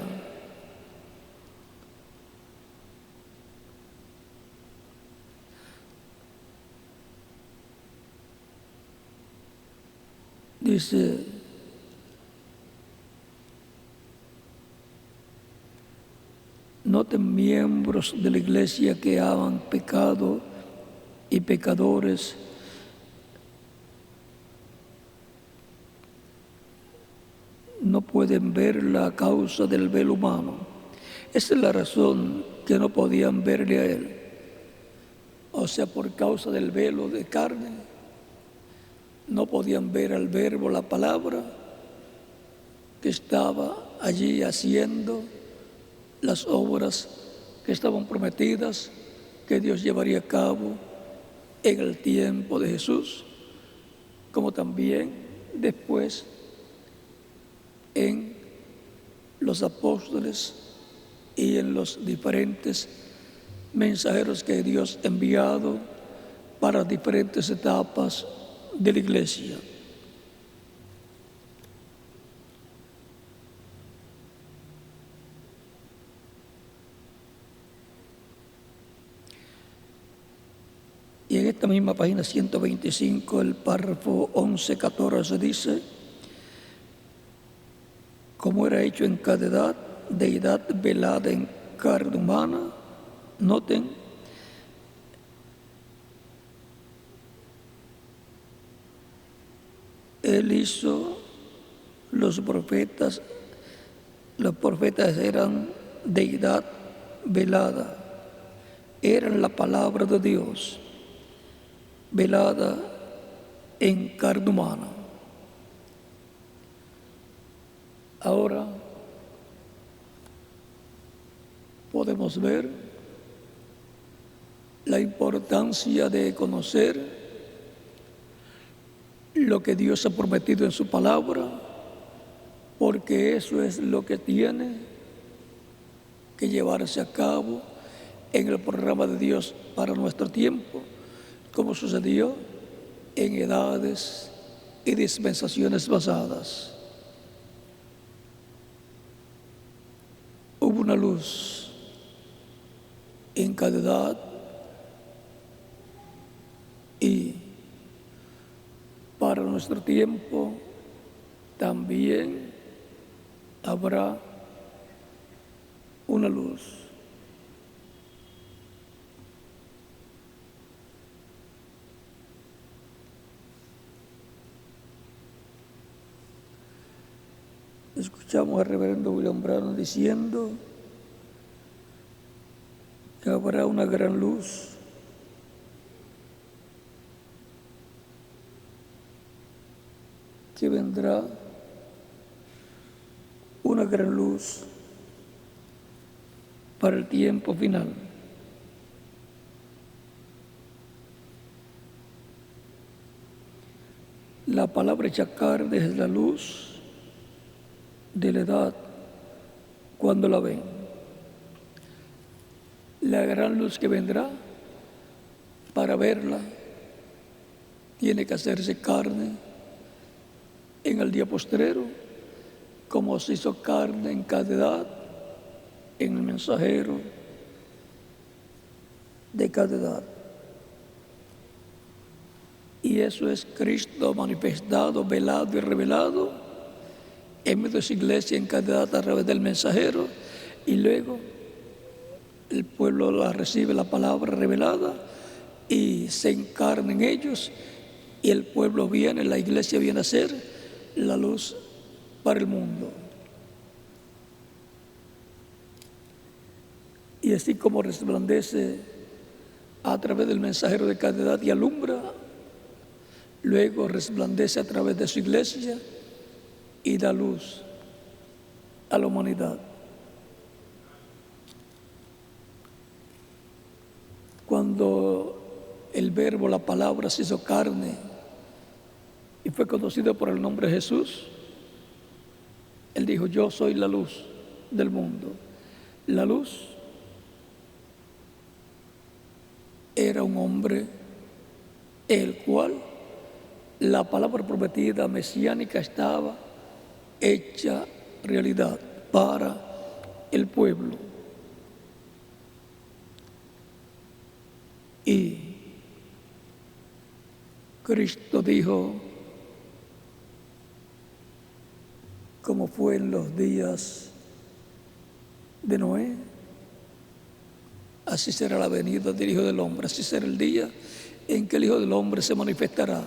Dice: noten, miembros de la iglesia que han pecado y pecadores, no pueden ver la causa del velo humano. Esa es la razón que no podían verle a él. O sea, por causa del velo de carne, no podían ver al verbo, la palabra, que estaba allí haciendo las obras que estaban prometidas, que Dios llevaría a cabo en el tiempo de Jesús, como también después en los apóstoles y en los diferentes mensajeros que Dios ha enviado para diferentes etapas de la iglesia. Y en esta misma página 125, el párrafo 11-14 dice: como era hecho en cada edad, deidad velada en carne humana. Noten, él hizo los profetas eran deidad velada, eran la palabra de Dios velada en carne humana. Ahora podemos ver la importancia de conocer lo que Dios ha prometido en su palabra, porque eso es lo que tiene que llevarse a cabo en el programa de Dios para nuestro tiempo, como sucedió en edades y dispensaciones pasadas. Hubo una luz en cada edad y para nuestro tiempo también habrá una luz. Escuchamos al reverendo William Branham diciendo que habrá una gran luz que vendrá, una gran luz para el tiempo final. La palabra chacar es la luz de la edad cuando la ven. La gran luz que vendrá para verla tiene que hacerse carne en el día postrero, como se hizo carne en cada edad, en el mensajero de cada edad. Y eso es Cristo manifestado, velado y revelado en medio de su iglesia en cada edad a través del mensajero, y luego el pueblo la recibe la palabra revelada y se encarna en ellos, y el pueblo viene, la iglesia viene a ser la luz para el mundo. Y así como resplandece a través del mensajero de cada edad y alumbra, luego resplandece a través de su iglesia y da luz a la humanidad. Cuando el verbo, la palabra, se hizo carne y fue conocido por el nombre de Jesús, Él dijo: yo soy la luz del mundo. La luz era un hombre el cual la palabra prometida mesiánica estaba hecha realidad para el pueblo. Y Cristo dijo, como fue en los días de Noé, así será la venida del Hijo del Hombre, así será el día en que el Hijo del Hombre se manifestará.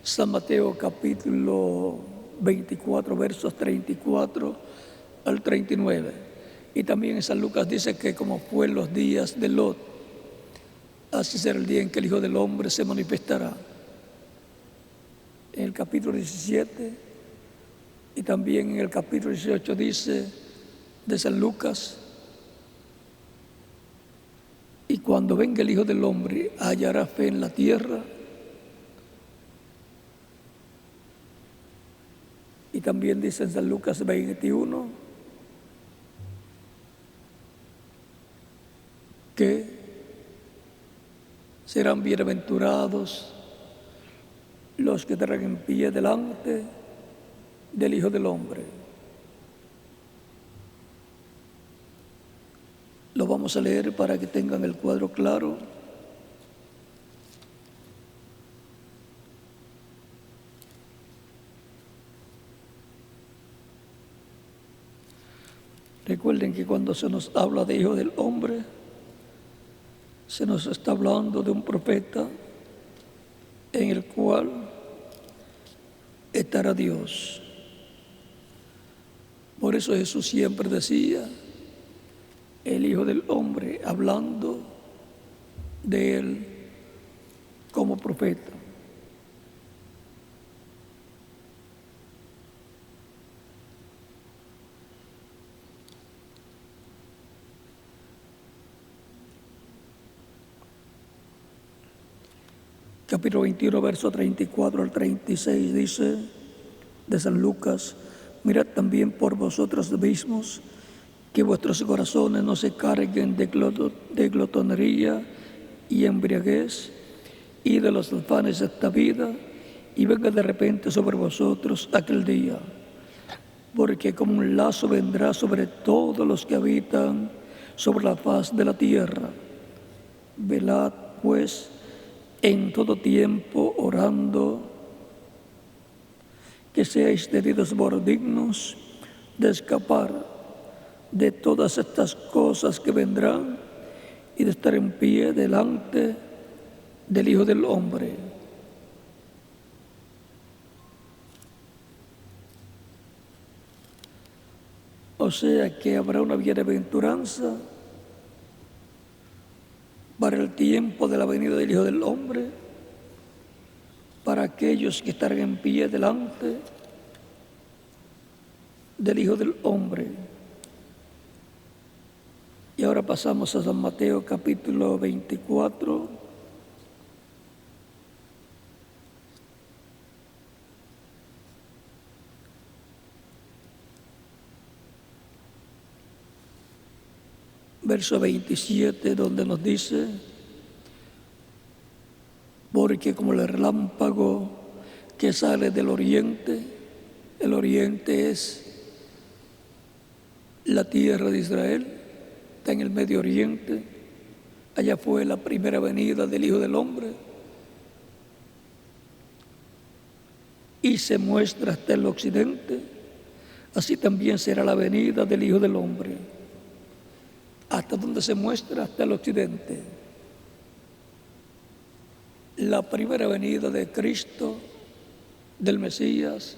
San Mateo capítulo 24, versos 34 al 39. Y también en San Lucas dice que como fue en los días de Lot, así será el día en que el Hijo del Hombre se manifestará. En el capítulo 17 y también en el capítulo 18 dice de San Lucas: y cuando venga el Hijo del Hombre, hallará fe en la tierra. Y también dice en San Lucas 21 que serán bienaventurados los que estarán en pie delante del Hijo del Hombre. Lo vamos a leer para que tengan el cuadro claro. Recuerden que cuando se nos habla de Hijo del Hombre, se nos está hablando de un profeta en el cual estará Dios. Por eso Jesús siempre decía el Hijo del Hombre, hablando de Él como profeta. Capítulo 21, verso 34 al 36 dice de San Lucas: mirad también por vosotros mismos que vuestros corazones no se carguen de glotonería y embriaguez y de los afanes de esta vida, y venga de repente sobre vosotros aquel día, porque como un lazo vendrá sobre todos los que habitan sobre la faz de la tierra. Velad pues en todo tiempo, orando, que seáis tenidos por dignos de escapar de todas estas cosas que vendrán y de estar en pie delante del Hijo del Hombre. O sea que habrá una bienaventuranza para el tiempo de la venida del Hijo del Hombre, para aquellos que estarán en pie delante del Hijo del Hombre. Y ahora pasamos a San Mateo capítulo 24. Verso 27, donde nos dice: porque como el relámpago que sale del oriente, el oriente es la tierra de Israel, está en el Medio Oriente, allá fue la primera venida del Hijo del Hombre, y se muestra hasta el occidente, así también será la venida del Hijo del Hombre. ¿Hasta donde se muestra? Hasta el occidente. La primera venida de Cristo, del Mesías,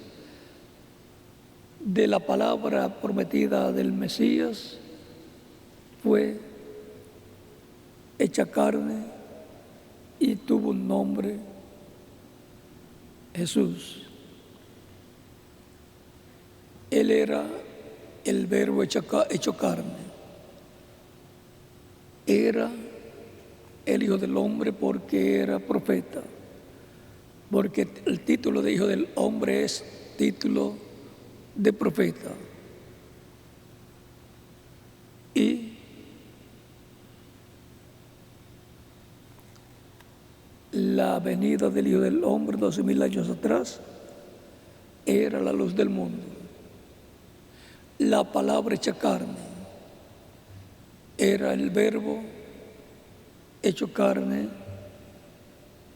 de la palabra prometida del Mesías, fue hecha carne y tuvo un nombre, Jesús. Él era el Verbo hecho carne. Era el Hijo del Hombre porque era profeta, porque el título de Hijo del Hombre es título de profeta. Y la venida del Hijo del Hombre 2000 años atrás era la luz del mundo. La palabra hecha carne era el Verbo hecho carne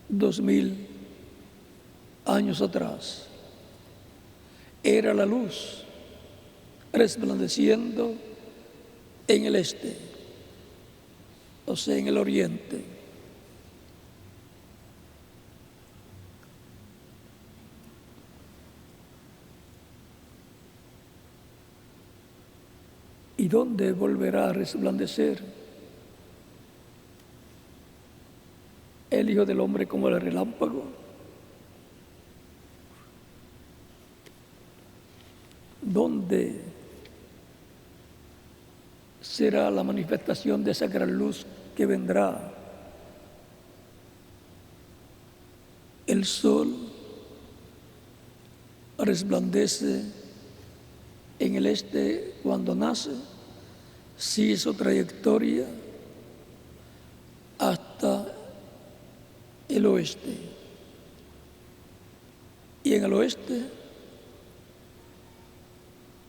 2000 años atrás. Era la luz resplandeciendo en el este, o sea, en el oriente. ¿Y dónde volverá a resplandecer el Hijo del Hombre como el relámpago? ¿Dónde será la manifestación de esa gran luz que vendrá? El sol resplandece en el este cuando nace, sigue su trayectoria hasta el oeste. Y en el oeste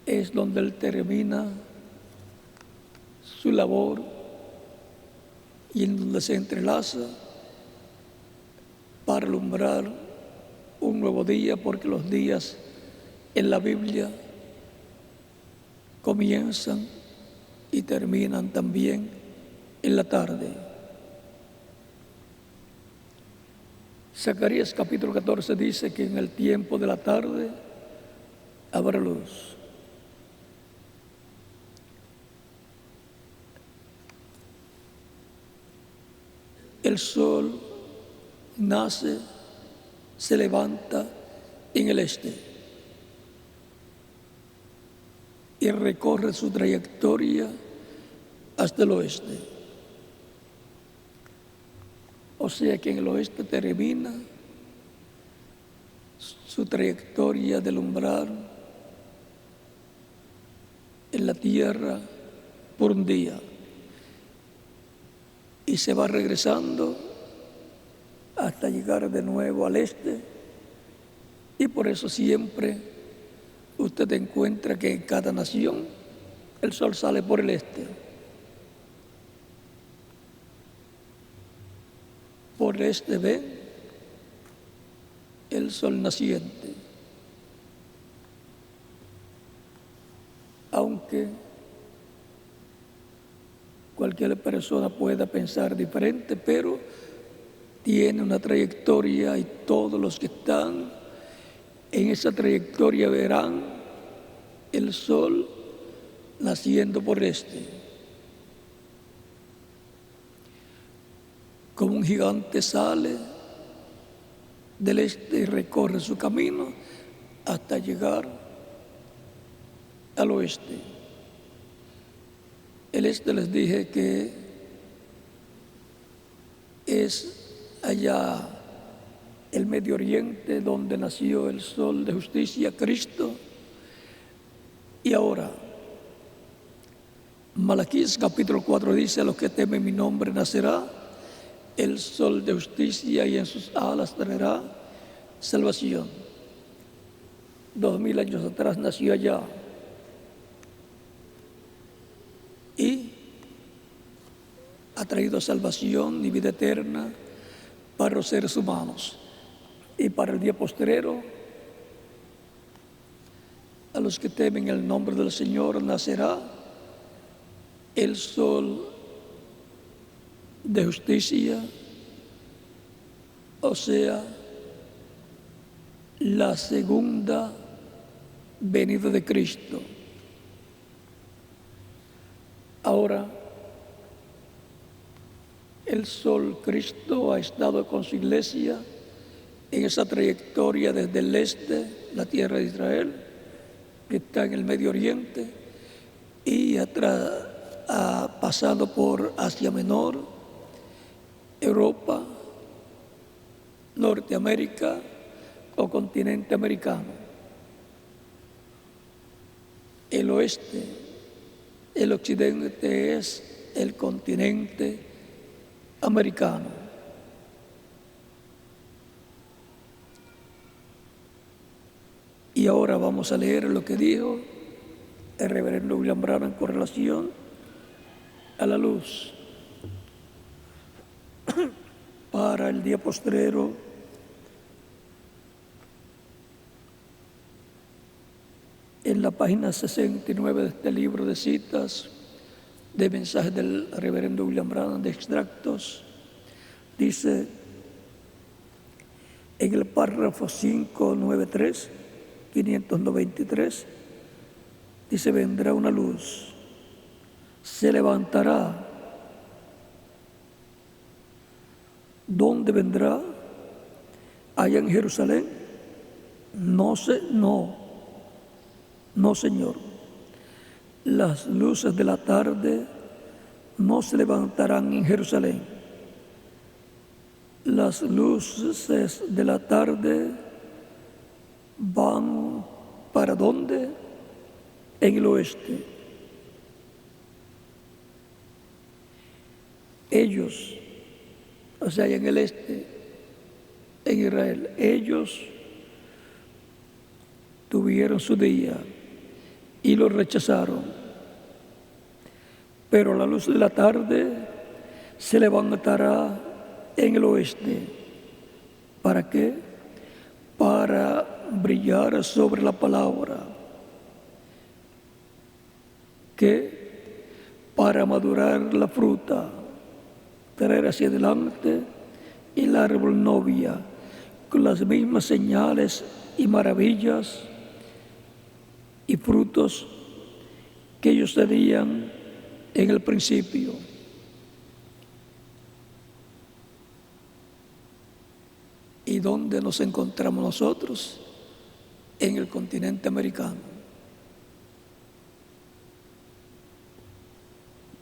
es donde él termina su labor y en donde se entrelaza para alumbrar un nuevo día, porque los días en la Biblia comienzan y terminan también en la tarde. Zacarías capítulo 14 dice que en el tiempo de la tarde habrá luz. El sol nace, se levanta en el este y recorre su trayectoria hasta el oeste. O sea que en el oeste termina su trayectoria de alumbrar en la tierra por un día y se va regresando hasta llegar de nuevo al este, y por eso siempre usted encuentra que en cada nación el sol sale por el este. Por el este ve el sol naciente. Aunque cualquier persona pueda pensar diferente, pero tiene una trayectoria y todos los que están en esa trayectoria verán el sol naciendo por el este. Como un gigante sale del este y recorre su camino hasta llegar al oeste. El este les dije que es allá el Medio Oriente donde nació el sol de justicia, Cristo. Y ahora, Malaquías capítulo 4 dice: a los que temen mi nombre nacerá el sol de justicia y en sus alas traerá salvación. 2000 años atrás nació allá y ha traído salvación y vida eterna para los seres humanos. Y para el día postrero, a los que temen el nombre del Señor nacerá el sol de justicia, o sea, la segunda venida de Cristo. Ahora, el sol Cristo ha estado con su iglesia en esa trayectoria desde el este, la tierra de Israel, que está en el Medio Oriente, y ha pasado por Asia Menor, Europa, Norteamérica o continente americano. El oeste, el occidente es el continente americano. Y ahora vamos a leer lo que dijo el reverendo William Branham con relación a la luz para el día postrero. En la página 69 de este libro de citas de mensajes del reverendo William Branham, de extractos, dice en el párrafo 593, 593, dice: vendrá una luz, se levantará. ¿Dónde vendrá? Allá en Jerusalén. No, Señor. Las luces de la tarde no se levantarán en Jerusalén. Las luces de la tarde van ¿para dónde? En el oeste. Ellos, o sea, en el este, en Israel, ellos tuvieron su día y lo rechazaron. Pero la luz de la tarde se levantará en el oeste. ¿Para qué? Para brillar sobre la palabra, que para madurar la fruta, traer hacia adelante el árbol novia con las mismas señales y maravillas y frutos que ellos tenían en el principio. ¿Y dónde nos encontramos nosotros? En el continente americano,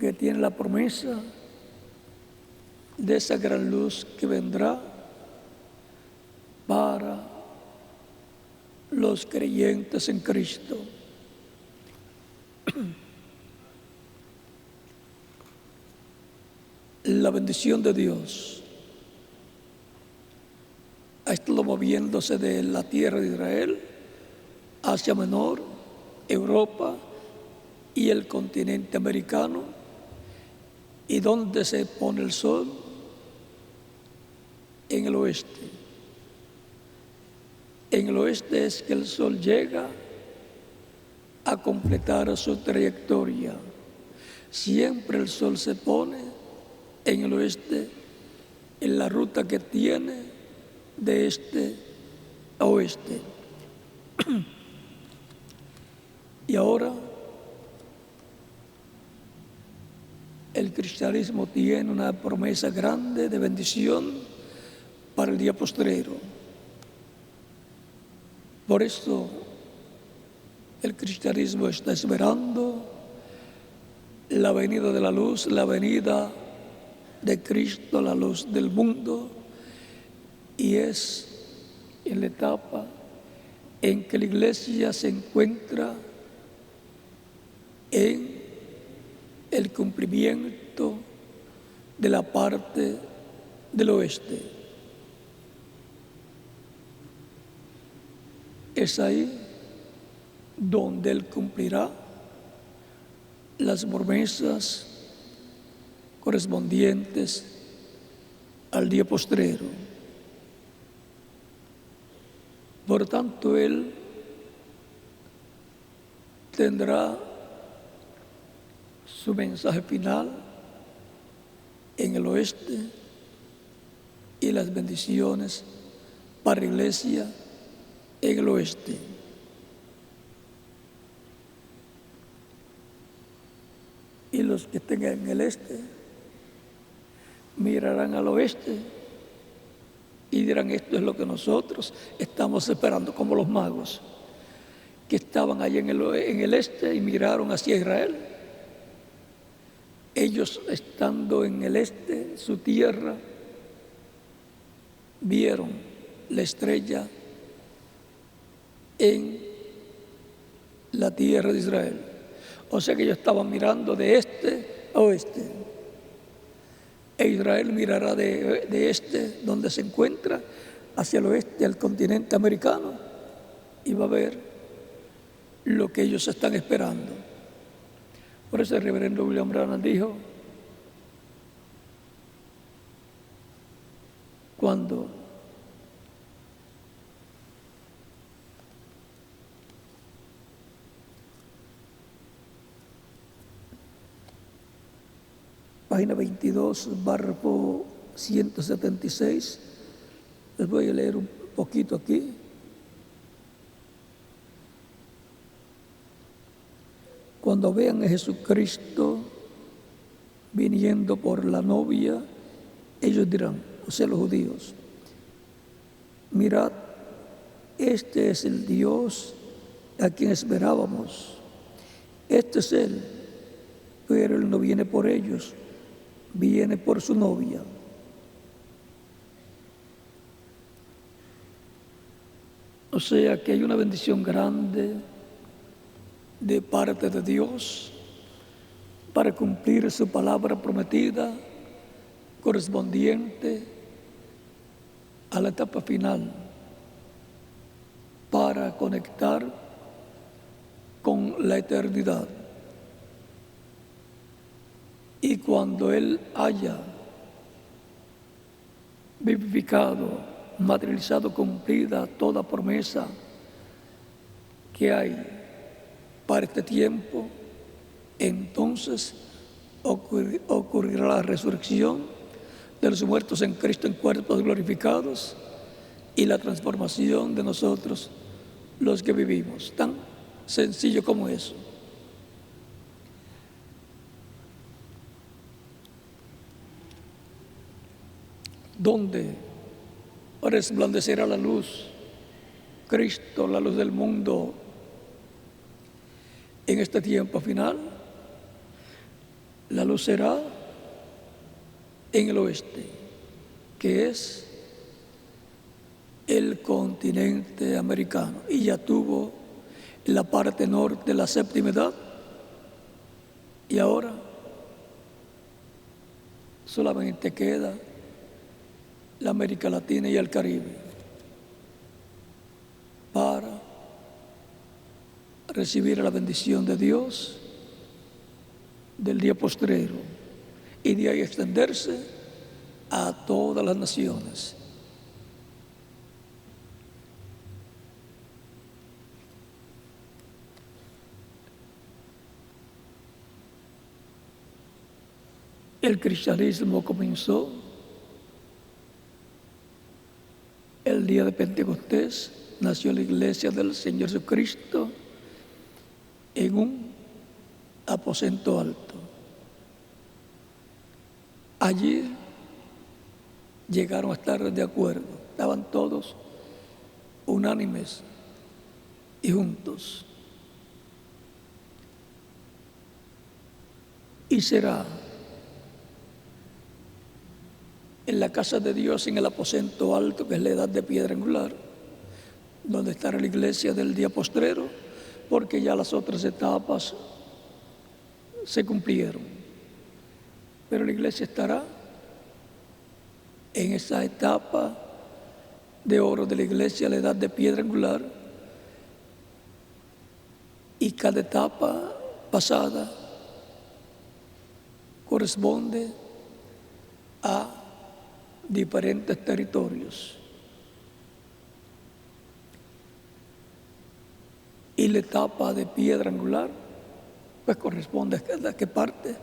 que tiene la promesa de esa gran luz que vendrá para los creyentes en Cristo. La bendición de Dios ha estado moviéndose de la tierra de Israel, Asia Menor, Europa y el continente americano. ¿Y dónde se pone el sol? En el oeste. En el oeste es que el sol llega a completar su trayectoria. Siempre el sol se pone en el oeste, en la ruta que tiene de este a oeste. Y ahora el cristianismo tiene una promesa grande de bendición para el día postrero. Por eso el cristianismo está esperando la venida de la luz, la venida de Cristo, la luz del mundo, y es en la etapa en que la iglesia se encuentra en el cumplimiento de la parte del oeste. Es ahí donde Él cumplirá las promesas correspondientes al día postrero. Por tanto, Él tendrá su mensaje final en el oeste y las bendiciones para la iglesia en el oeste. Y los que estén en el este mirarán al oeste y dirán: esto es lo que nosotros estamos esperando, como los magos que estaban allí en el este y miraron hacia Israel. Ellos, estando en el este, su tierra, vieron la estrella en la tierra de Israel. O sea que ellos estaban mirando de este a oeste. E Israel mirará de este, donde se encuentra, hacia el oeste, al continente americano, y va a ver lo que ellos están esperando. Por eso el reverendo William Branham dijo: cuando página 22, párrafo 176, les voy a leer un poquito aquí. Cuando vean a Jesucristo viniendo por la novia, ellos dirán, o sea, los judíos: mirad, este es el Dios a quien esperábamos. Este es Él, pero Él no viene por ellos, viene por su novia. O sea que hay una bendición grande de parte de Dios para cumplir su palabra prometida correspondiente a la etapa final, para conectar con la eternidad. Y cuando Él haya vivificado, materializado, cumplida toda promesa que hay para este tiempo, entonces ocurrirá la resurrección de los muertos en Cristo en cuerpos glorificados y la transformación de nosotros, los que vivimos. Tan sencillo como eso. Donde resplandecerá la luz, Cristo, la luz del mundo, en este tiempo final. La luz será en el oeste, que es el continente americano, y ya tuvo la parte norte la séptima edad, y ahora solamente queda la América Latina y el Caribe para recibir la bendición de Dios del día postrero, y de ahí extenderse a todas las naciones. El cristianismo comenzó el día de Pentecostés. Nació la iglesia del Señor Jesucristo en un aposento alto. Allí llegaron a estar de acuerdo, estaban todos unánimes y juntos. Y será en la casa de Dios, en el aposento alto, que es la edad de piedra angular, donde estará la iglesia del día postrero, porque ya las otras etapas se cumplieron. Pero la iglesia estará en esa etapa de oro de la iglesia, la edad de piedra angular, y cada etapa pasada corresponde a diferentes territorios. Y la etapa de piedra angular, pues corresponde a qué parte,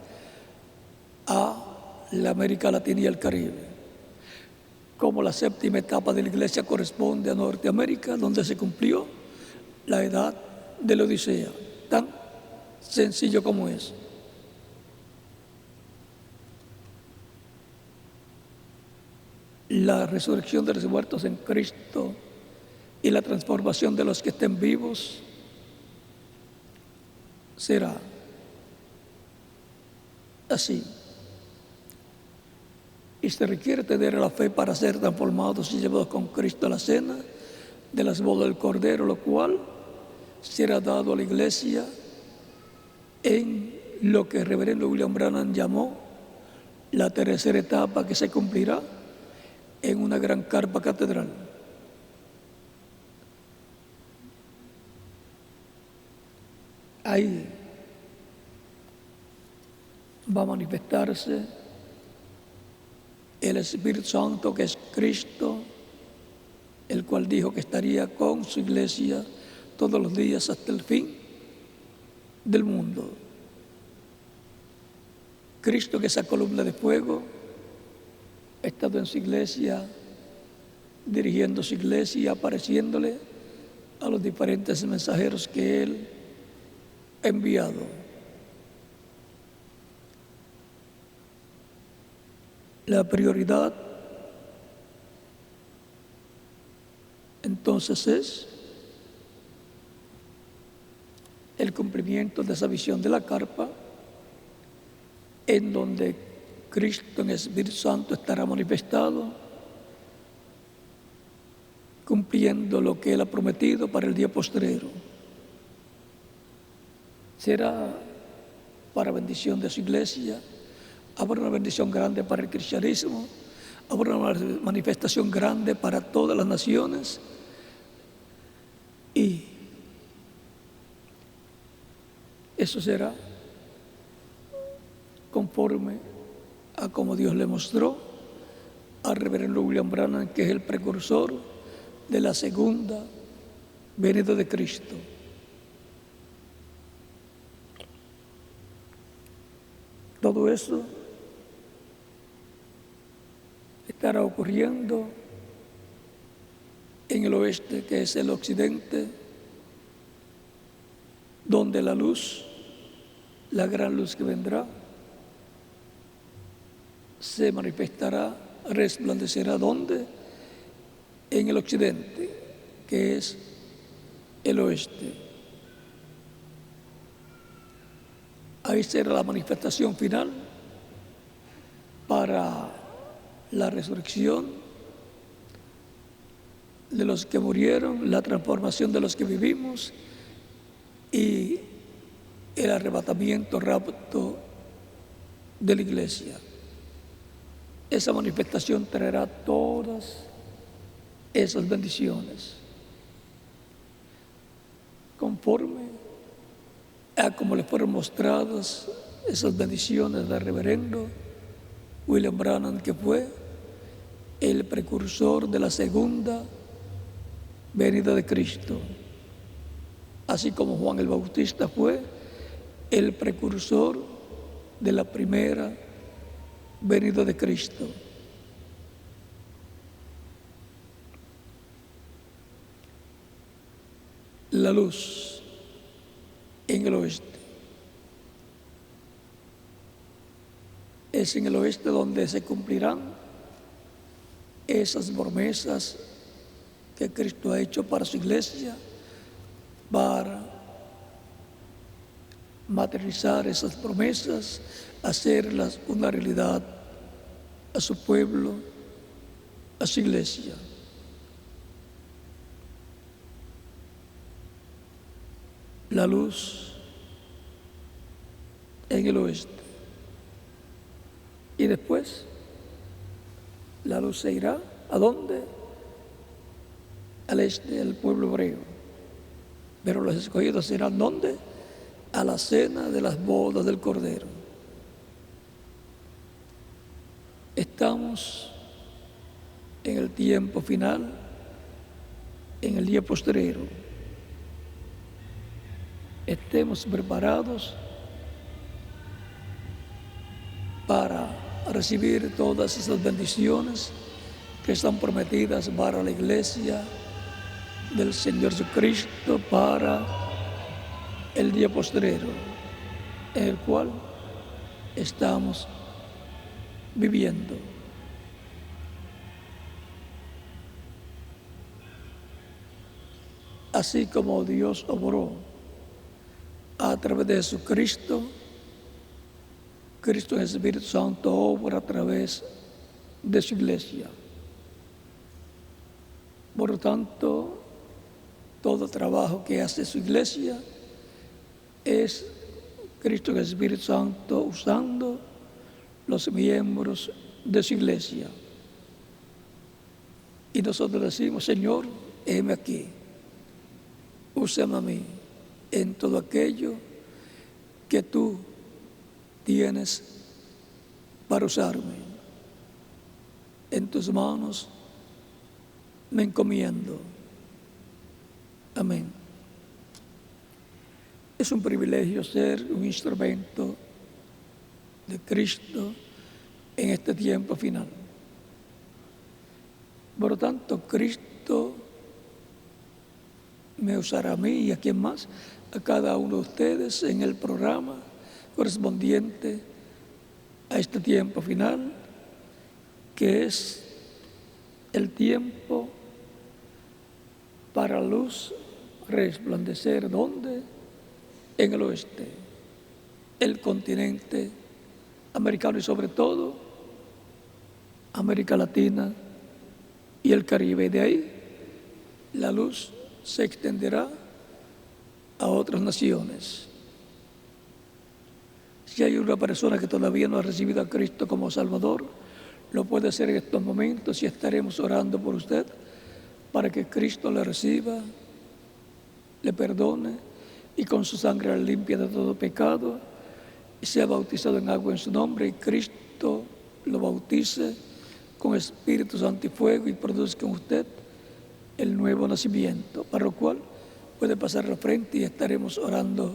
a la América Latina y el Caribe. Como la séptima etapa de la iglesia corresponde a Norteamérica, donde se cumplió la edad de la Odisea. Tan sencillo como es. La resurrección de los muertos en Cristo y la transformación de los que estén vivos será así. Y se requiere tener la fe para ser transformados y llevados con Cristo a la cena de las bodas del Cordero, lo cual será dado a la iglesia en lo que el reverendo William Branham llamó la tercera etapa, que se cumplirá en una gran carpa catedral. Ahí va a manifestarse el Espíritu Santo, que es Cristo, el cual dijo que estaría con su iglesia todos los días hasta el fin del mundo. Cristo, que esa columna de fuego, ha estado en su iglesia, dirigiendo su iglesia y apareciéndole a los diferentes mensajeros que Él ha enviado. La prioridad entonces es el cumplimiento de esa visión de la carpa, en donde Cristo en el Espíritu Santo estará manifestado, cumpliendo lo que Él ha prometido para el día postrero. Será para bendición de su iglesia, habrá una bendición grande para el cristianismo, habrá una manifestación grande para todas las naciones, y eso será conforme a como Dios le mostró al reverendo William Branham, que es el precursor de la segunda venida de Cristo. Todo eso estará ocurriendo en el oeste, que es el occidente, donde la luz, la gran luz que vendrá, se manifestará, resplandecerá. ¿Dónde? En el occidente, que es el oeste. Ahí será la manifestación final para la resurrección de los que murieron, la transformación de los que vivimos y el arrebatamiento, rapto de la iglesia. Esa manifestación traerá todas esas bendiciones, conforme a como le fueron mostradas esas bendiciones del reverendo William Branham, que fue el precursor de la segunda venida de Cristo, así como Juan el Bautista fue el precursor de la primera venida de Cristo. La luz en el oeste. Es en el oeste donde se cumplirán esas promesas que Cristo ha hecho para su iglesia, para materializar esas promesas, hacerlas una realidad a su pueblo, a su iglesia. La luz en el oeste. Y después La luz se irá. ¿A dónde? Al este, al pueblo hebreo. Pero los escogidos irán ¿dónde? A la cena de las bodas del Cordero. Estamos en el tiempo final, en el día postrero. Estemos preparados para recibir todas esas bendiciones que están prometidas para la iglesia del Señor Jesucristo para el día postrero, en el cual estamos viviendo. Así como Dios obró a través de Jesucristo, Cristo en el Espíritu Santo obra a través de su iglesia. Por lo tanto, todo trabajo que hace su iglesia es Cristo en el Espíritu Santo usando los miembros de su iglesia. Y nosotros decimos, Señor, heme aquí, úsame a mí en todo aquello que tú tienes para usarme. En tus manos me encomiendo. Amén. Es un privilegio ser un instrumento de Cristo en este tiempo final. Por lo tanto, Cristo me usará a mí y a quien más, a cada uno de ustedes en el programa correspondiente a este tiempo final, que es el tiempo para la luz resplandecer. ¿Dónde? En el oeste, el continente americano y sobre todo América Latina y el Caribe. De ahí la luz se extenderá a otras naciones. Si hay una persona que todavía no ha recibido a Cristo como Salvador, lo puede hacer en estos momentos y estaremos orando por usted para que Cristo le reciba, le perdone y con su sangre le limpie de todo pecado y sea bautizado en agua en su nombre y Cristo lo bautice con Espíritu Santo y fuego y produzca en usted el nuevo nacimiento, para lo cual puede pasar al frente y estaremos orando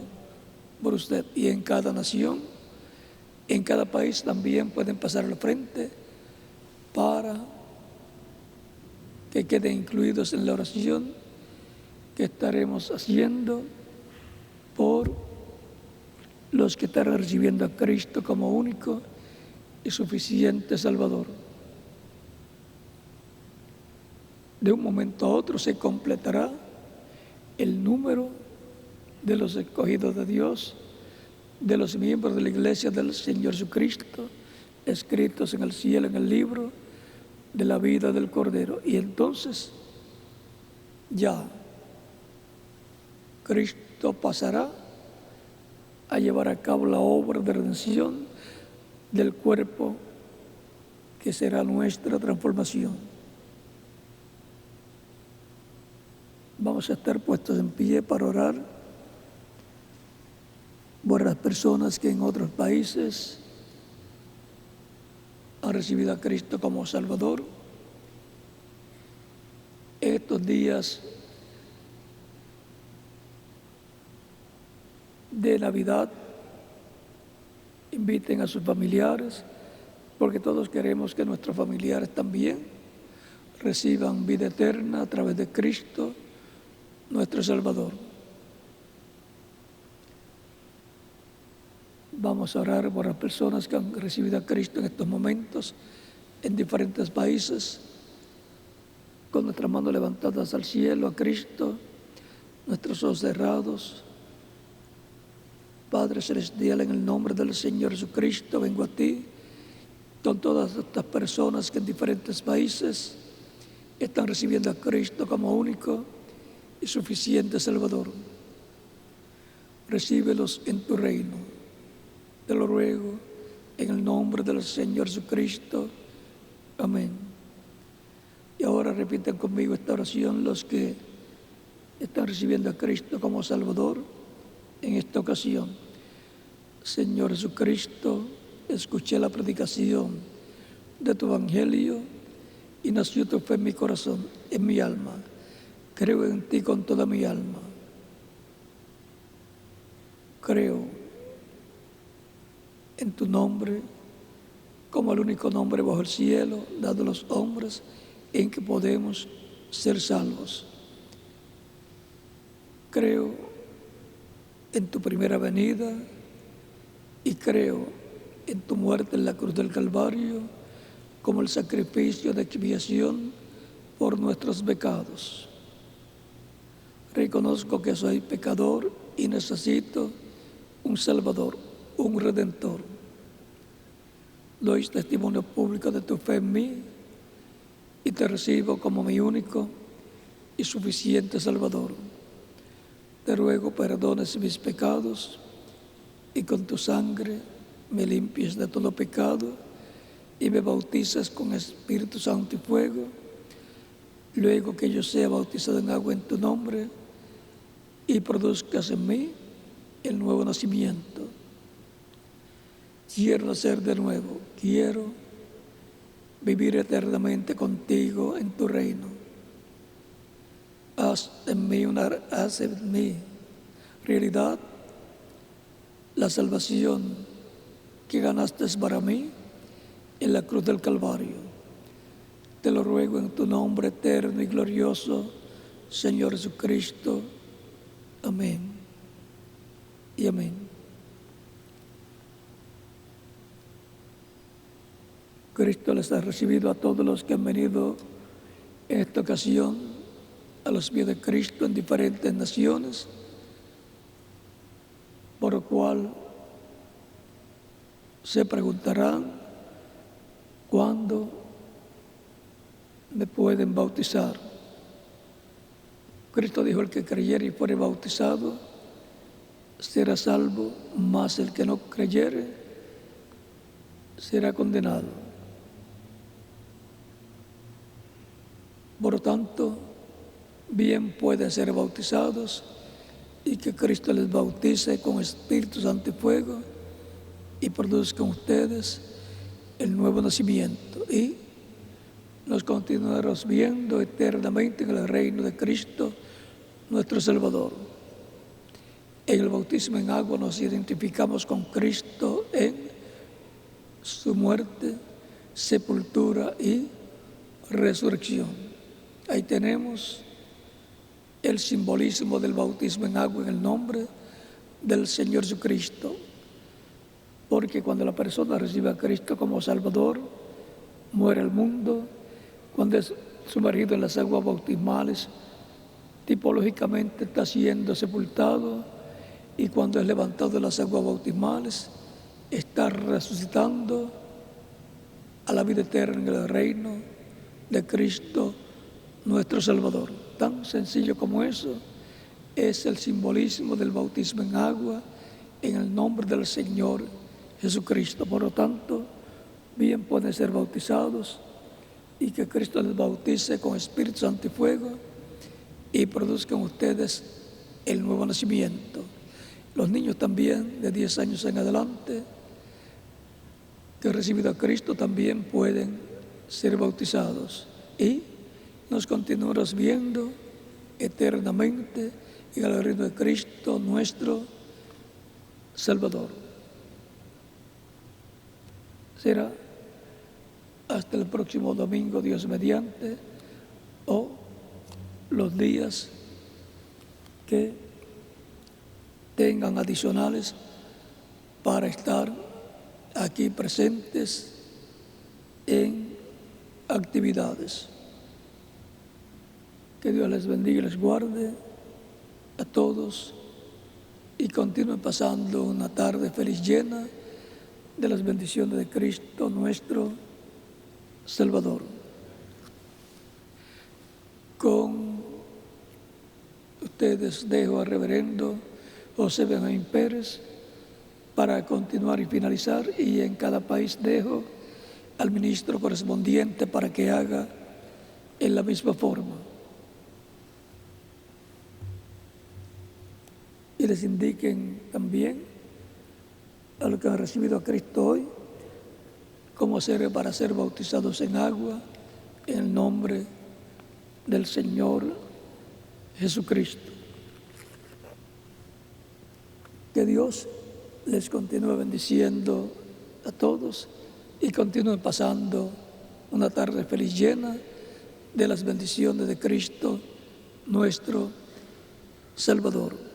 por usted. Y en cada nación, en cada país también pueden pasar al frente para que queden incluidos en la oración que estaremos haciendo por los que están recibiendo a Cristo como único y suficiente Salvador. De un momento a otro se completará el número de los escogidos de Dios, de los miembros de la iglesia del Señor Jesucristo, escritos en el cielo, en el libro de la vida del Cordero. Y entonces ya Cristo pasará a llevar a cabo la obra de redención del cuerpo que será nuestra transformación. Vamos a estar puestos en pie para orar por las personas que en otros países han recibido a Cristo como Salvador. Estos días de Navidad, inviten a sus familiares, porque todos queremos que nuestros familiares también reciban vida eterna a través de Cristo, nuestro Salvador. Vamos a orar por las personas que han recibido a Cristo en estos momentos en diferentes países, con nuestras manos levantadas al cielo, a Cristo, nuestros ojos cerrados. Padre Celestial, en el nombre del Señor Jesucristo, vengo a ti con todas estas personas que en diferentes países están recibiendo a Cristo como único y suficiente Salvador. Recíbelos en tu reino. Te lo ruego en el nombre del Señor Jesucristo. Amén. Ahora repiten conmigo esta oración los que están recibiendo a Cristo como Salvador en esta ocasión. Señor Jesucristo, escuché la predicación de tu Evangelio y nació tu fe en mi corazón, en mi alma. Creo en ti con toda mi alma. Creo en tu nombre como el único nombre bajo el cielo dado a los hombres en que podemos ser salvos. Creo en tu primera venida y creo en tu muerte en la cruz del Calvario como el sacrificio de expiación por nuestros pecados. Reconozco que soy pecador y necesito un Salvador, un Redentor. Doy testimonio público de tu fe en mí y te recibo como mi único y suficiente Salvador. Te ruego perdones mis pecados y con tu sangre me limpies de todo pecado y me bautices con Espíritu Santo y fuego. Luego que yo sea bautizado en agua en tu nombre y produzcas en mí el nuevo nacimiento. Quiero nacer de nuevo, quiero vivir eternamente contigo en tu reino. Haz en mí realidad la salvación que ganaste para mí en la cruz del Calvario. Te lo ruego en tu nombre eterno y glorioso, Señor Jesucristo. Amén y amén. Cristo les ha recibido a todos los que han venido en esta ocasión a los pies de Cristo en diferentes naciones, por lo cual se preguntarán cuándo me pueden bautizar. Cristo dijo: el que creyere y fuere bautizado será salvo, mas el que no creyere será condenado. Por lo tanto, bien pueden ser bautizados y que Cristo les bautice con Espíritu Santo y fuego y produzcan ustedes el nuevo nacimiento y nos continuaremos viendo eternamente en el reino de Cristo, nuestro Salvador. En el bautismo en agua nos identificamos con Cristo en su muerte, sepultura y resurrección. Ahí tenemos el simbolismo del bautismo en agua en el nombre del Señor Jesucristo. Porque cuando la persona recibe a Cristo como Salvador, muere el mundo. Cuando es sumergido en las aguas bautismales, tipológicamente está siendo sepultado. Y cuando es levantado de las aguas bautismales, está resucitando a la vida eterna en el reino de Cristo, nuestro Salvador. Tan sencillo como eso es el simbolismo del bautismo en agua en el nombre del Señor Jesucristo. Por lo tanto, bien pueden ser bautizados y que Cristo les bautice con Espíritu Santo y fuego y produzcan ustedes el nuevo nacimiento. Los niños también de 10 años en adelante que han recibido a Cristo también pueden ser bautizados y nos continuaremos viendo eternamente en el reino de Cristo, nuestro Salvador. Será hasta el próximo domingo, Dios mediante, o los días que tengan adicionales para estar aquí presentes en actividades. Que Dios les bendiga y les guarde a todos y continúen pasando una tarde feliz llena de las bendiciones de Cristo, nuestro Salvador. Con ustedes dejo al reverendo José Benjamín Pérez para continuar y finalizar, y en cada país dejo al ministro correspondiente para que haga en la misma forma. Y les indiquen también a los que han recibido a Cristo hoy cómo hacer para ser bautizados en agua en el nombre del Señor Jesucristo. Que Dios les continúe bendiciendo a todos y continúe pasando una tarde feliz llena de las bendiciones de Cristo, nuestro Salvador.